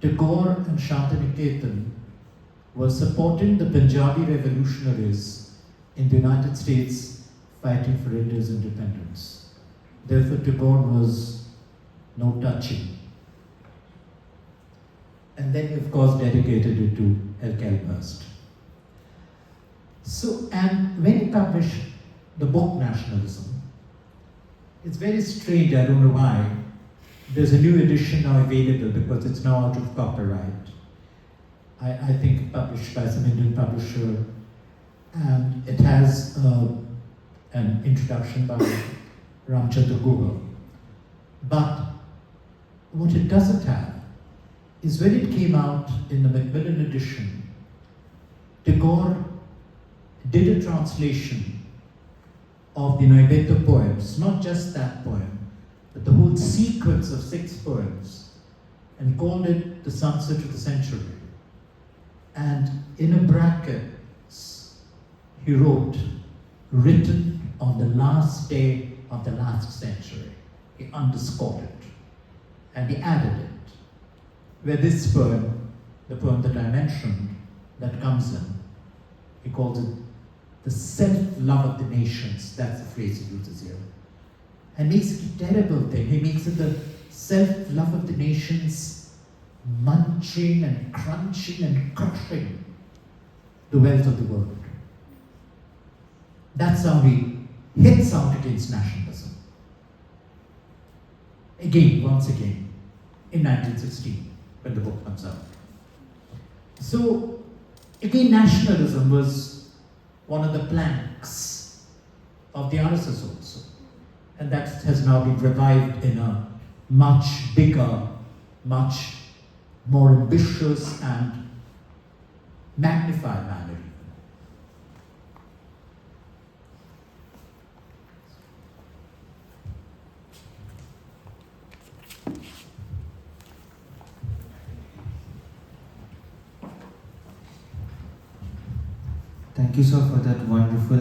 Tagore and Shantiniketan were supporting the Punjabi revolutionaries in the United States fighting for India's independence. Therefore, Tagore was no touching. And then, of course, dedicated it to Hellkelburst. So, and when he published the book Nationalism, it's very strange, I don't know why. There's a new edition now available because it's now out of copyright. I think published by some Indian publisher, and it has an introduction by Ramchandra Guha. But what it doesn't have is when it came out in the Macmillan edition, Tagore did a translation of the Naivedya poems, not just that poem, but the whole sequence of 6 poems, and called it The Sunset of the Century. And in a brackets, he wrote, written on the last day of the last century. He underscored it, and he added it. Where this poem, the poem that I mentioned, that comes in, he calls it the self-love of the nations. That's the phrase he uses here. And makes it a terrible thing. He makes it the self-love of the nations munching and crunching and crushing the wealth of the world. That's how he hits out against nationalism. once again, in 1916, when the book comes out. So, again, nationalism was one of the planks of the RSS also. And that has now been revived in a much bigger, much more ambitious and magnified manner. Thank you, sir, for that wonderful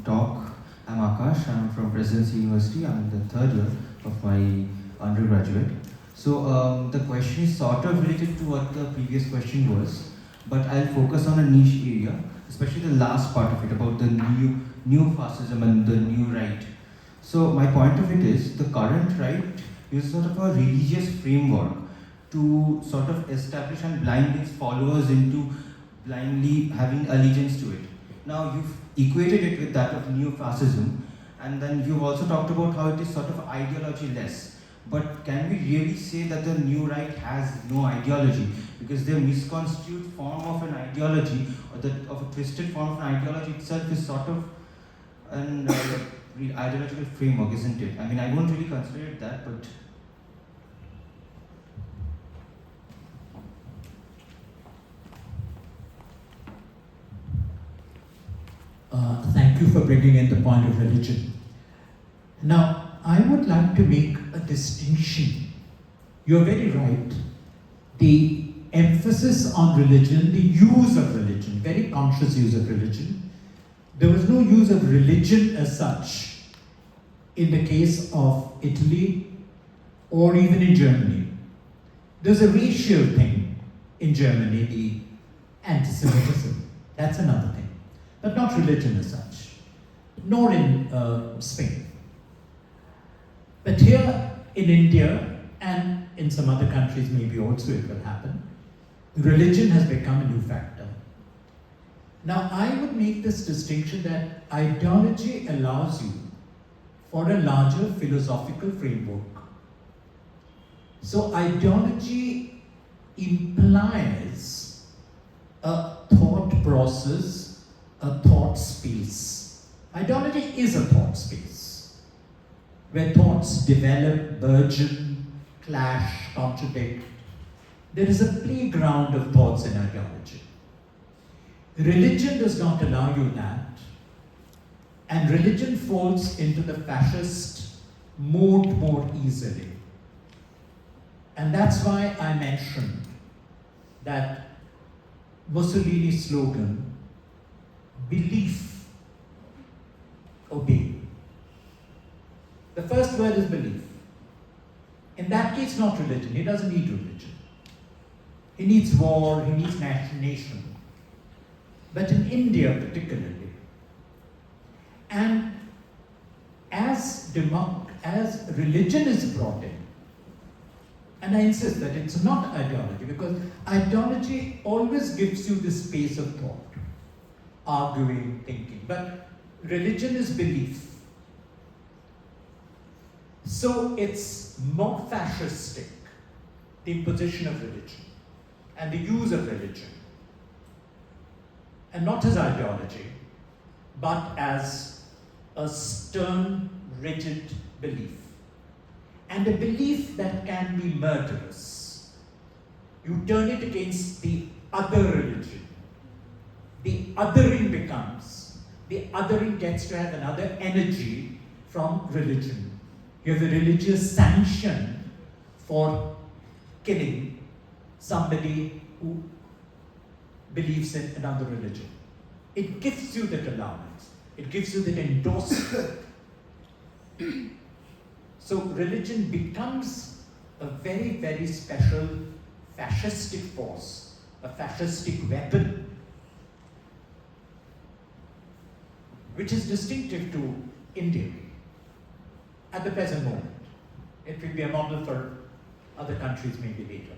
talk. I'm Akash. I'm from Presidency University. I'm in the third year of my undergraduate. So the question is sort of related to what the previous question was, but I'll focus on a niche area, especially the last part of it about the new fascism and the new right. So my point of it is the current right is sort of a religious framework to sort of establish and blind its followers into blindly having allegiance to it. Now you've equated it with that of neo-fascism, and then you've also talked about how it is sort of ideology-less. But can we really say that the new right has no ideology? Because the misconstrued form of an ideology, or of a twisted form of an ideology itself is sort of an ideological framework, isn't it? I mean, I won't really consider it that, but thank you for bringing in the point of religion. Now, I would like to make a distinction. You're very right. The emphasis on religion, the use of religion, very conscious use of religion. There was no use of religion as such in the case of Italy or even in Germany. There's a racial thing in Germany, the anti-Semitism. That's another thing. But not religion as such, nor in Spain. But here in India and in some other countries maybe also it will happen, religion has become a new factor. Now I would make this distinction that ideology allows you for a larger philosophical framework. So ideology implies a thought process, a thought space. Ideology is a thought space where thoughts develop, burgeon, clash, contradict. There is a playground of thoughts in ideology. Religion does not allow you that, and religion falls into the fascist mode more easily. And that's why I mentioned that Mussolini's slogan, belief, obey. The first word is belief. In that case, not religion. He doesn't need religion. He needs war, he needs nation. But in India particularly, and as religion is brought in, and I insist that it's not ideology, because ideology always gives you this space of thought, arguing, thinking, but religion is belief. So it's more fascistic, the imposition of religion and the use of religion, and not as ideology, but as a stern, rigid belief. And a belief that can be murderous. You turn it against the other religion. The othering gets to have another energy from religion. You have a religious sanction for killing somebody who believes in another religion. It gives you that allowance. It gives you that endorsement. So religion becomes a very, very special fascistic force, a fascistic weapon, which is distinctive to India at the present moment. It will be a model for other countries maybe later.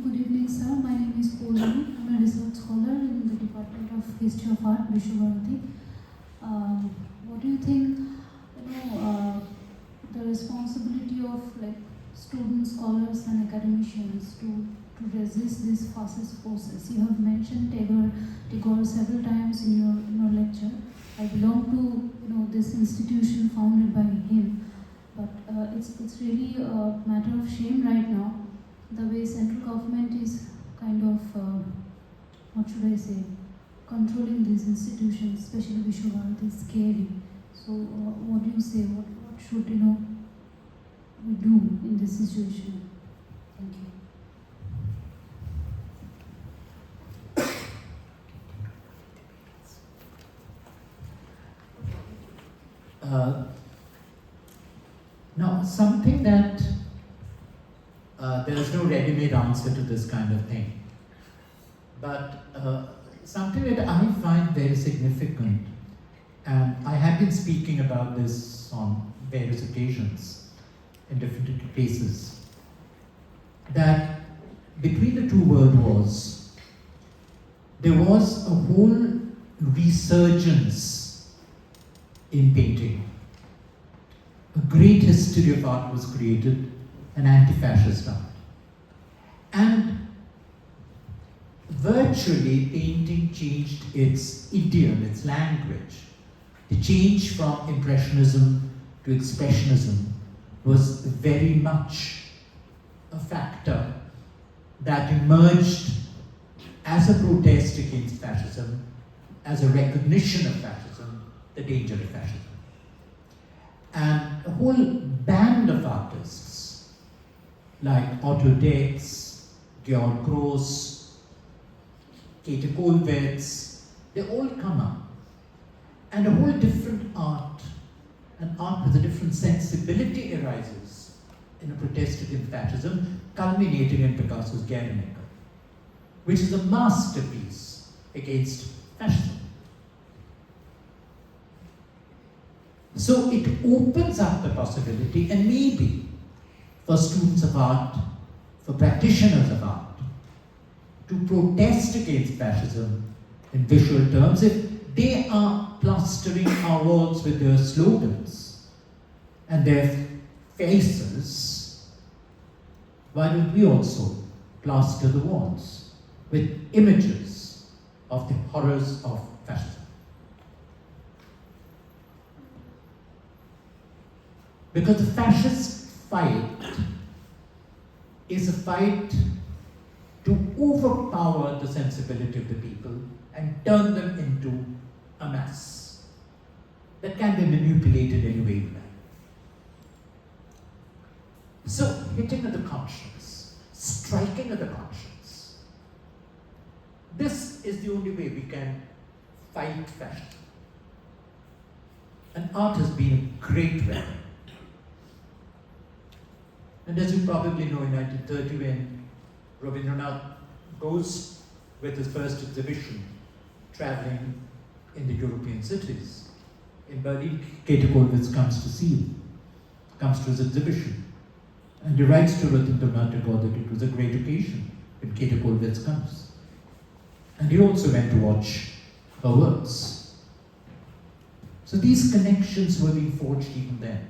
Good evening, sir. My name is Pooja. scholar in the Department of History of Art, Vishwabharati. What do you think, the responsibility of students, scholars and academicians to resist these fascist forces? You have mentioned Tagore several times in your lecture. I belong to this institution founded by him, but it's really a matter of shame right now, the way central government is kind of what should I say, controlling these institutions, especially Vishwabharati, is scary. So what do you say? What should we do in this situation? Thank you. Now, something that there is no ready-made answer to this kind of thing, but something that I find very significant, and I have been speaking about this on various occasions in different places, that between the two world wars, there was a whole resurgence in painting. A great history of art was created, an anti-fascist art. And virtually painting changed its idiom, its language. The change from Impressionism to Expressionism was very much a factor that emerged as a protest against fascism, as a recognition of fascism, the danger of fascism. And a whole band of artists like Otto Dix, Georg Gross, Käthe Kollwitz, they all come up. And a whole different art, an art with a different sensibility arises in a protest against fascism, culminating in Picasso's Guernica, which is a masterpiece against fascism. So it opens up the possibility, and maybe for students of art, for practitioners of art, to protest against fascism in visual terms, if they are plastering our walls with their slogans and their faces, why don't we also plaster the walls with images of the horrors of fascism? Because the fascist fight is a fight to overpower the sensibility of the people and turn them into a mass that can be manipulated any way you like. So, hitting at the conscience, striking at the conscience, this is the only way we can fight fascism. And art has been a great weapon. And as you probably know, in 1930, when Rabindranath goes with his first exhibition, traveling in the European cities, in Berlin, Käthe Kollwitz comes to see him, comes to his exhibition. And he writes to Rabindranath Tagore that it was a great occasion when Käthe Kollwitz comes. And he also went to watch her works. So these connections were being forged even then,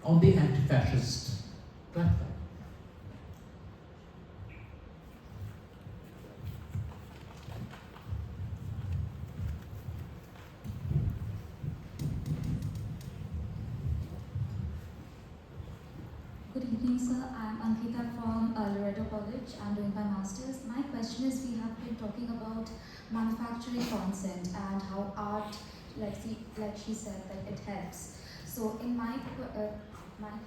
on the anti-fascist platform. Good evening, sir. I'm Ankita from Loreto College. I'm doing my master's. My question is, we have been talking about manufacturing consent and how art, like she said, that it helps. So in my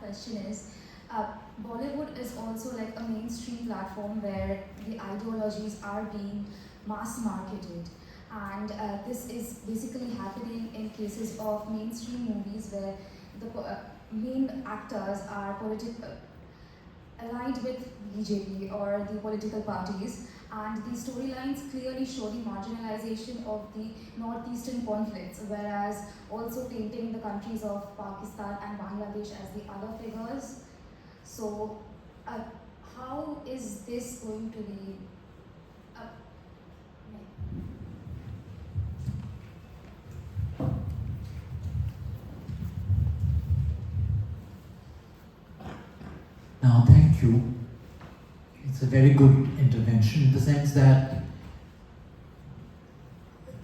question is, Bollywood is also like a mainstream platform where the ideologies are being mass marketed. And this is basically happening in cases of mainstream movies where the main actors are aligned with BJP or the political parties, and the storylines clearly show the marginalization of the northeastern conflicts, whereas also painting the countries of Pakistan and Bangladesh as the other figures. So how is this going to be, Now, thank you. It's a very good intervention in the sense that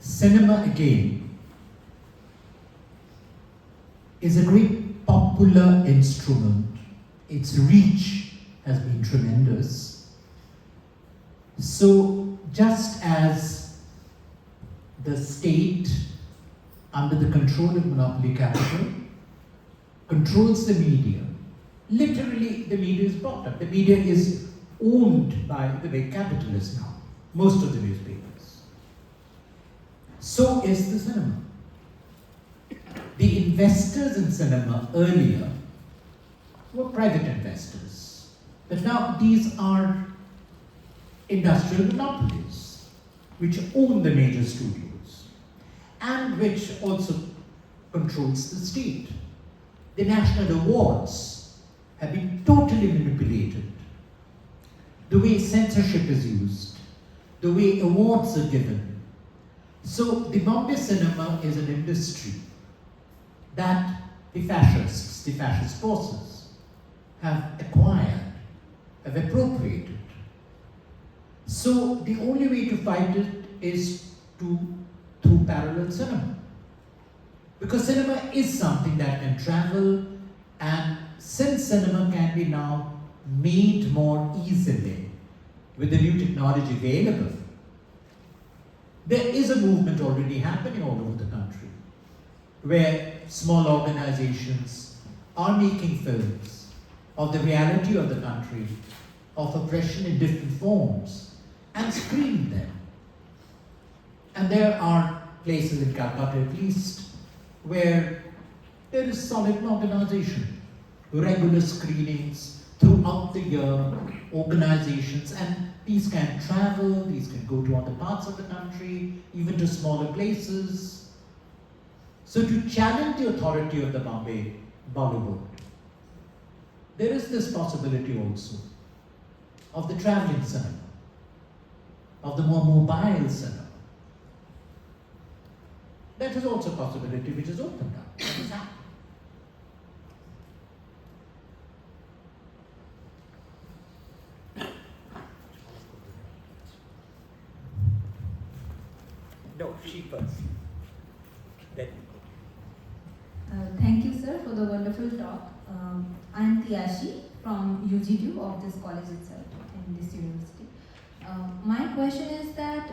cinema, again, is a great popular instrument. Its reach has been tremendous. So, just as the state, under the control of monopoly capital, controls the media, literally the media is bought up. The media is owned by the big capitalists now, most of the newspapers. So is the cinema. The investors in cinema earlier were private investors, but now these are industrial monopolies which own the major studios and which also controls the state. The national awards have been totally manipulated. The way censorship is used, the way awards are given. So the Bombay cinema is an industry that the fascists, the fascist forces, have acquired, have appropriated. So the only way to fight it is through parallel cinema. Because cinema is something that can travel, and since cinema can be now made more easily with the new technology available, there is a movement already happening all over the country where small organizations are making films of the reality of the country, of oppression in different forms, and screening them. And there are places in Calcutta at least where there is solid organization, regular screenings throughout the year, organizations, and these can travel, these can go to other parts of the country, even to smaller places. So to challenge the authority of the Bombay Bollywood, there is this possibility also of the traveling cinema, of the more mobile cinema. That is also a possibility which is opened up. That is happening. No, she first. Then. Thank you, sir, for the wonderful talk. I'm Tiashi from UG2 of this college itself, in this university. My question is that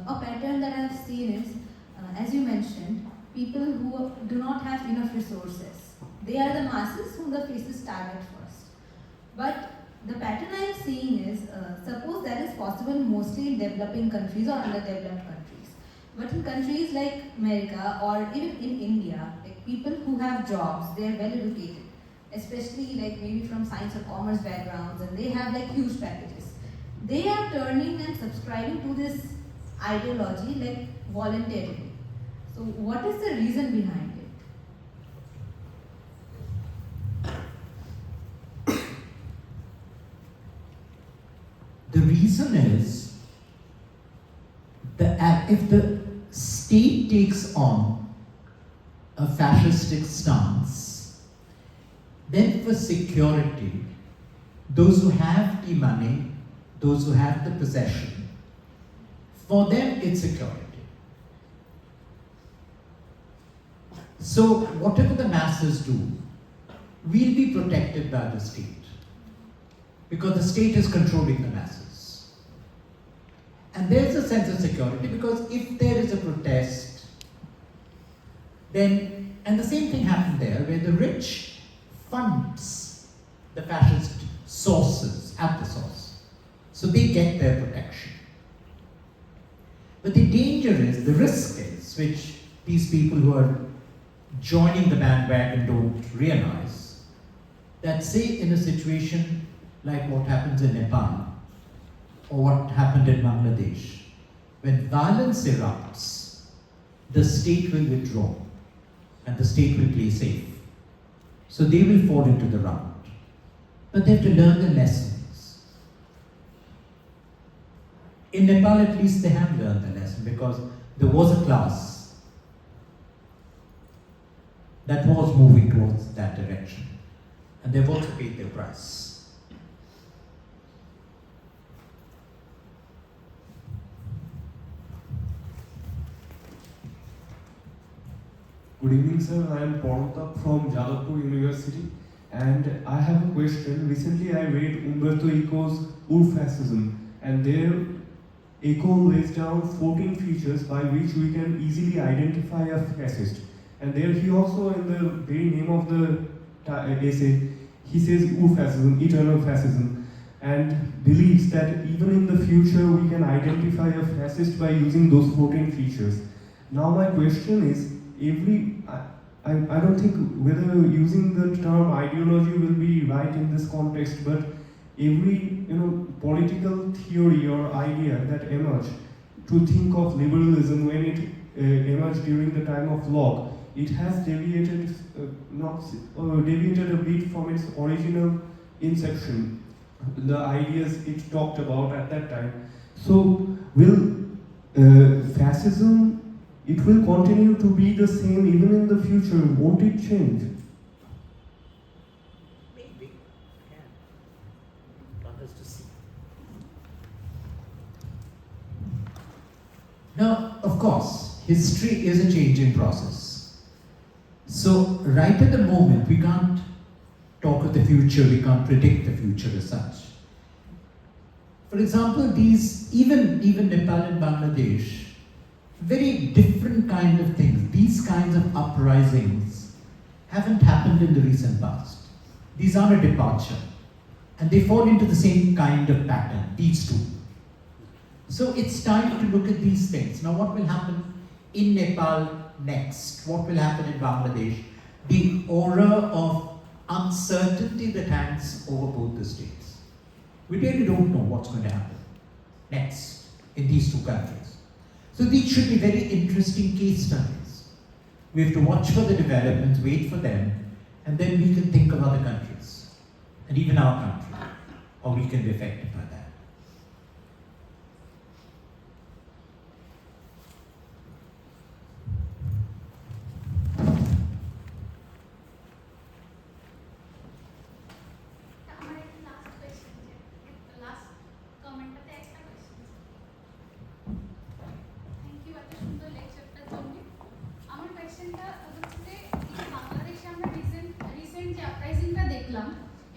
a pattern that I've seen is, as you mentioned, people who do not have enough resources. They are the masses whom the faces target first. But the pattern I am seeing is, suppose that is possible mostly in developing countries or underdeveloped countries. But in countries like America or even in India, like people who have jobs, they are well educated, especially like maybe from science or commerce backgrounds, and they have like huge packages. They are turning and subscribing to this ideology like voluntarily. So what is the reason behind it? The reason is that if the state takes on a fascistic stance, then for security, those who have the money, those who have the possession, for them it's security. So whatever the masses do will be protected by the state, because the state is controlling the masses. And there's a sense of security because if there is a protest, then, and the same thing happened there, where the rich funds the fascist sources at the source. So they get their protection. But the danger is, the risk is, which these people who are joining the bandwagon don't realize, that say in a situation like what happens in Nepal or what happened in Bangladesh, when violence erupts, the state will withdraw and the state will play safe. So they will fall into the rout. But they have to learn the lessons. In Nepal at least they have learned the lesson because there was a class that was moving towards that direction. And they've also paid their price. Good evening, sir. I am Palmiro from Jadavpur University, and I have a question. Recently, I read Umberto Eco's Fascism, and there Eco lays down 14 features by which we can easily identify a fascist. And there he also, in the very name of the essay, he says fascism, eternal fascism, and believes that even in the future we can identify a fascist by using those 14 features. Now my question is, I don't think whether using the term ideology will be right in this context, but every political theory or idea that emerged to think of liberalism when it emerged during the time of Locke, it has deviated deviated a bit from its original inception, the ideas it talked about at that time. So will fascism, it will continue to be the same even in the future? Won't it change? Maybe. Others to see. Now, of course, history is a changing process. So, right at the moment, we can't talk of the future, we can't predict the future as such. For example, even Nepal and Bangladesh, very different kind of things, these kinds of uprisings haven't happened in the recent past. These are a departure, and they fall into the same kind of pattern, these two. So it's time to look at these things. Now what will happen in Nepal next? What will happen in Bangladesh? The aura of uncertainty that hangs over both the states. We really don't know what's going to happen next in these two countries. So these should be very interesting case studies. We have to watch for the developments, wait for them, and then we can think of other countries, and even our country, how we can be affected by that.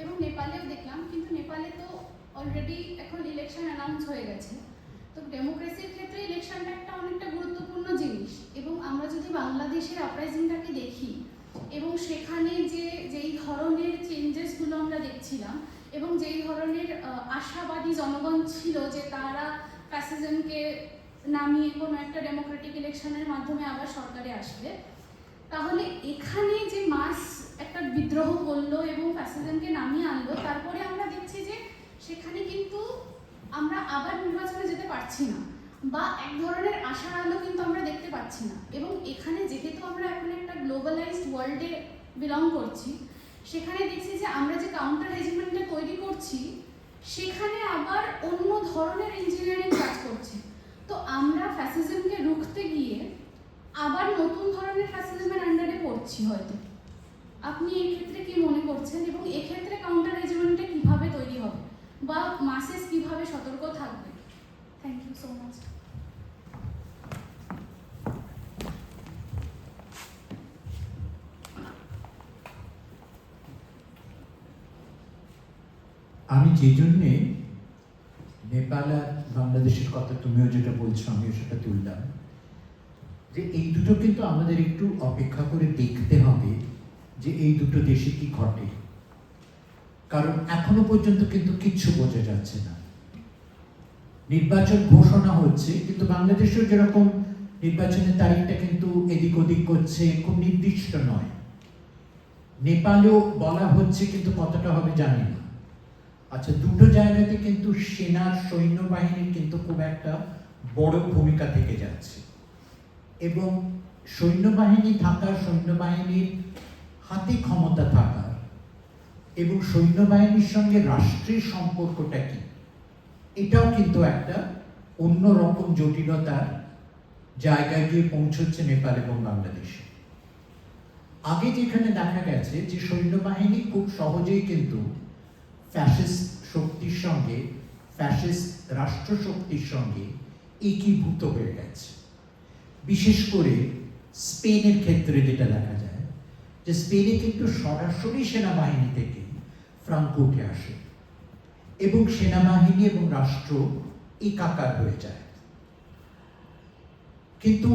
এবং নেপালেও দেখলাম, কিন্তু নেপালে তো already এখন election announce হয়ে গেছে। তো ডেমোক্রেসির ক্ষেত্রে ইলেকশনটা একটা অনেকটা গুরুত্বপূর্ণ জিনিস, এবং আমরা যদি বাংলাদেশের আপরাইজিংটাকে দেখি এবং সেখানে যেই ধরনের চেঞ্জেসগুলো আমরা দেখছিলাম এবং যেই ধরনের আশাবাদী জনগণ ছিল যে তারা ফ্যাসিজমকে নামিয়ে কোনো একটা ডেমোক্রেটিক ইলেকশনের মাধ্যমে আবার সরকারে আসবে, তাহলে এখানে যে মাস একটা বিদ্রোহ করলো এবং ফ্যাসিজমকে নামিয়ে আনলো, তারপরে আমরা দেখছি যে সেখানে কিন্তু আমরা আবার নির্বাচনে যেতে পারছি না, বা এক ধরনের আশার আলো কিন্তু আমরা দেখতে পাচ্ছি না। এবং এখানে যেহেতু আমরা এখন একটা গ্লোবালাইজড ওয়ার্ল্ডে বিলং করছি, সেখানে দেখছি যে আমরা যে কাউন্টার রেজিমেন্টটা তৈরি করছি সেখানে আবার অন্য ধরনের ইঞ্জিনিয়ারিং কাজ করছে। তো আমরা ফ্যাসিজমকে রুখতে গিয়ে আবার নতুন ধরনের ফ্যাসিজমের আন্ডারে পড়ছি হয়তো। আপনি এক্ষেত্রে কি মনে করছেন, এবং এক্ষেত্রে কাউন্টার রেজিমেন্টটা কিভাবে তৈরি হবে, বা মাসেস কিভাবে সতর্ক থাকবে? Thank you so much. আমি যে জন্যে নেপাল আর বাংলাদেশের কথা তুমিও যেটা বলছো আমিও সেটা তুললাম, যে এই দুটো কিন্তু আমাদের একটু অপেক্ষা করে দেখতে হবে যে এই দুটো দেশে কি ঘটে, কারণ এখনো পর্যন্ত কিন্তু কিচ্ছু বোঝা যাচ্ছে না। নির্বাচন ঘোষণা হচ্ছে, কিন্তু বাংলাদেশেও যেরকম নির্বাচনের তারিখটা কিন্তু এদিক ওদিক করছে, খুব নির্দিষ্ট নয়। নেপালেও বলা হচ্ছে, কিন্তু কতটা হবে জানি না। আচ্ছা, দুটো জায়গাতে কিন্তু সেনার সৈন্যবাহিনীর কিন্তু খুব একটা বড় ভূমিকা থেকে যাচ্ছে, এবং সৈন্যবাহিনী থাকার, সৈন্যবাহিনীর হাতে ক্ষমতা থাকার এবং সৈন্যবাহিনীর সঙ্গে রাষ্ট্রের সম্পর্কটা কি, এটাও কিন্তু একটা অন্যরকম জটিলতার জায়গায় গিয়ে পৌঁছচ্ছে নেপাল এবং বাংলাদেশে। আগে যেখানে দেখা গেছে যে সৈন্যবাহিনী খুব সহজেই কিন্তু ফ্যাসিস্ট শক্তির সঙ্গে, ফ্যাসিস্ট রাষ্ট্র শক্তির সঙ্গে একীভূত হয়ে গেছে। বিশেষ করে স্পেনের ক্ষেত্রে যেটা দেখা যায় যে স্পেনে কিন্তু সরাসরি সেনাবাহিনী থেকে ফ্রাঙ্কো উঠে আসে এবং সেনাবাহিনী এবং রাষ্ট্র একাকার হয়ে যায়। কিন্তু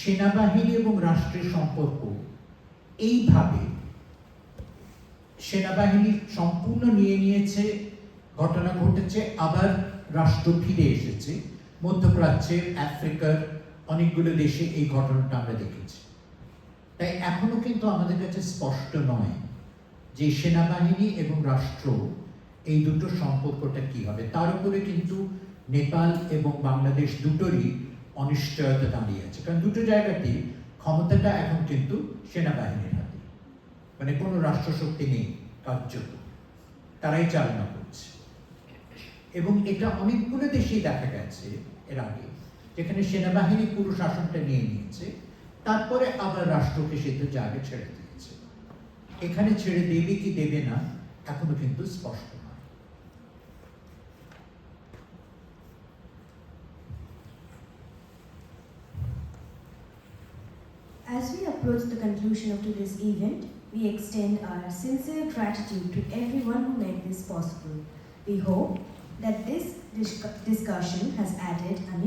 সেনাবাহিনী এবং রাষ্ট্রের সম্পর্ক এইভাবে সেনাবাহিনী সম্পূর্ণ নিয়ে নিয়েছে, ঘটনা ঘটেছে, আবার রাষ্ট্র ফিরে এসেছে। মধ্যপ্রাচ্যের, আফ্রিকার অনেকগুলো দেশে এই ঘটনাটা আমরা দেখেছি। তাই এখনো কিন্তু আমাদের কাছে স্পষ্ট নয় যে সেনাবাহিনী এবং রাষ্ট্র এই দুটো সম্পর্কটা কি হবে। তার উপরে কিন্তু নেপাল এবং বাংলাদেশ দুটোরই অনিশ্চয়তা দাঁড়িয়ে আছে, কারণ দুটো জায়গাতেই ক্ষমতাটা এখন কিন্তু সেনাবাহিনীর হাতে, মানে কোনো রাষ্ট্রশক্তি নেই, কার্যত তারাই চালনা করছে। এবং এটা অনেকগুলো দেশেই দেখা গেছে এর আগে, যেখানে সেনাবাহিনী পুরো শাসনটা নিয়ে নিয়েছে, তারপরে আবার রাষ্ট্রকে সেটা জায়গা ছেড়ে দিয়েছে। এখানে ছেড়ে দেবে কি দেবে না এখনো কিন্তু স্পষ্ট নয়। As we approach the conclusion of today's event, we extend our sincere gratitude to everyone who made this possible. We hope that this discussion has added a new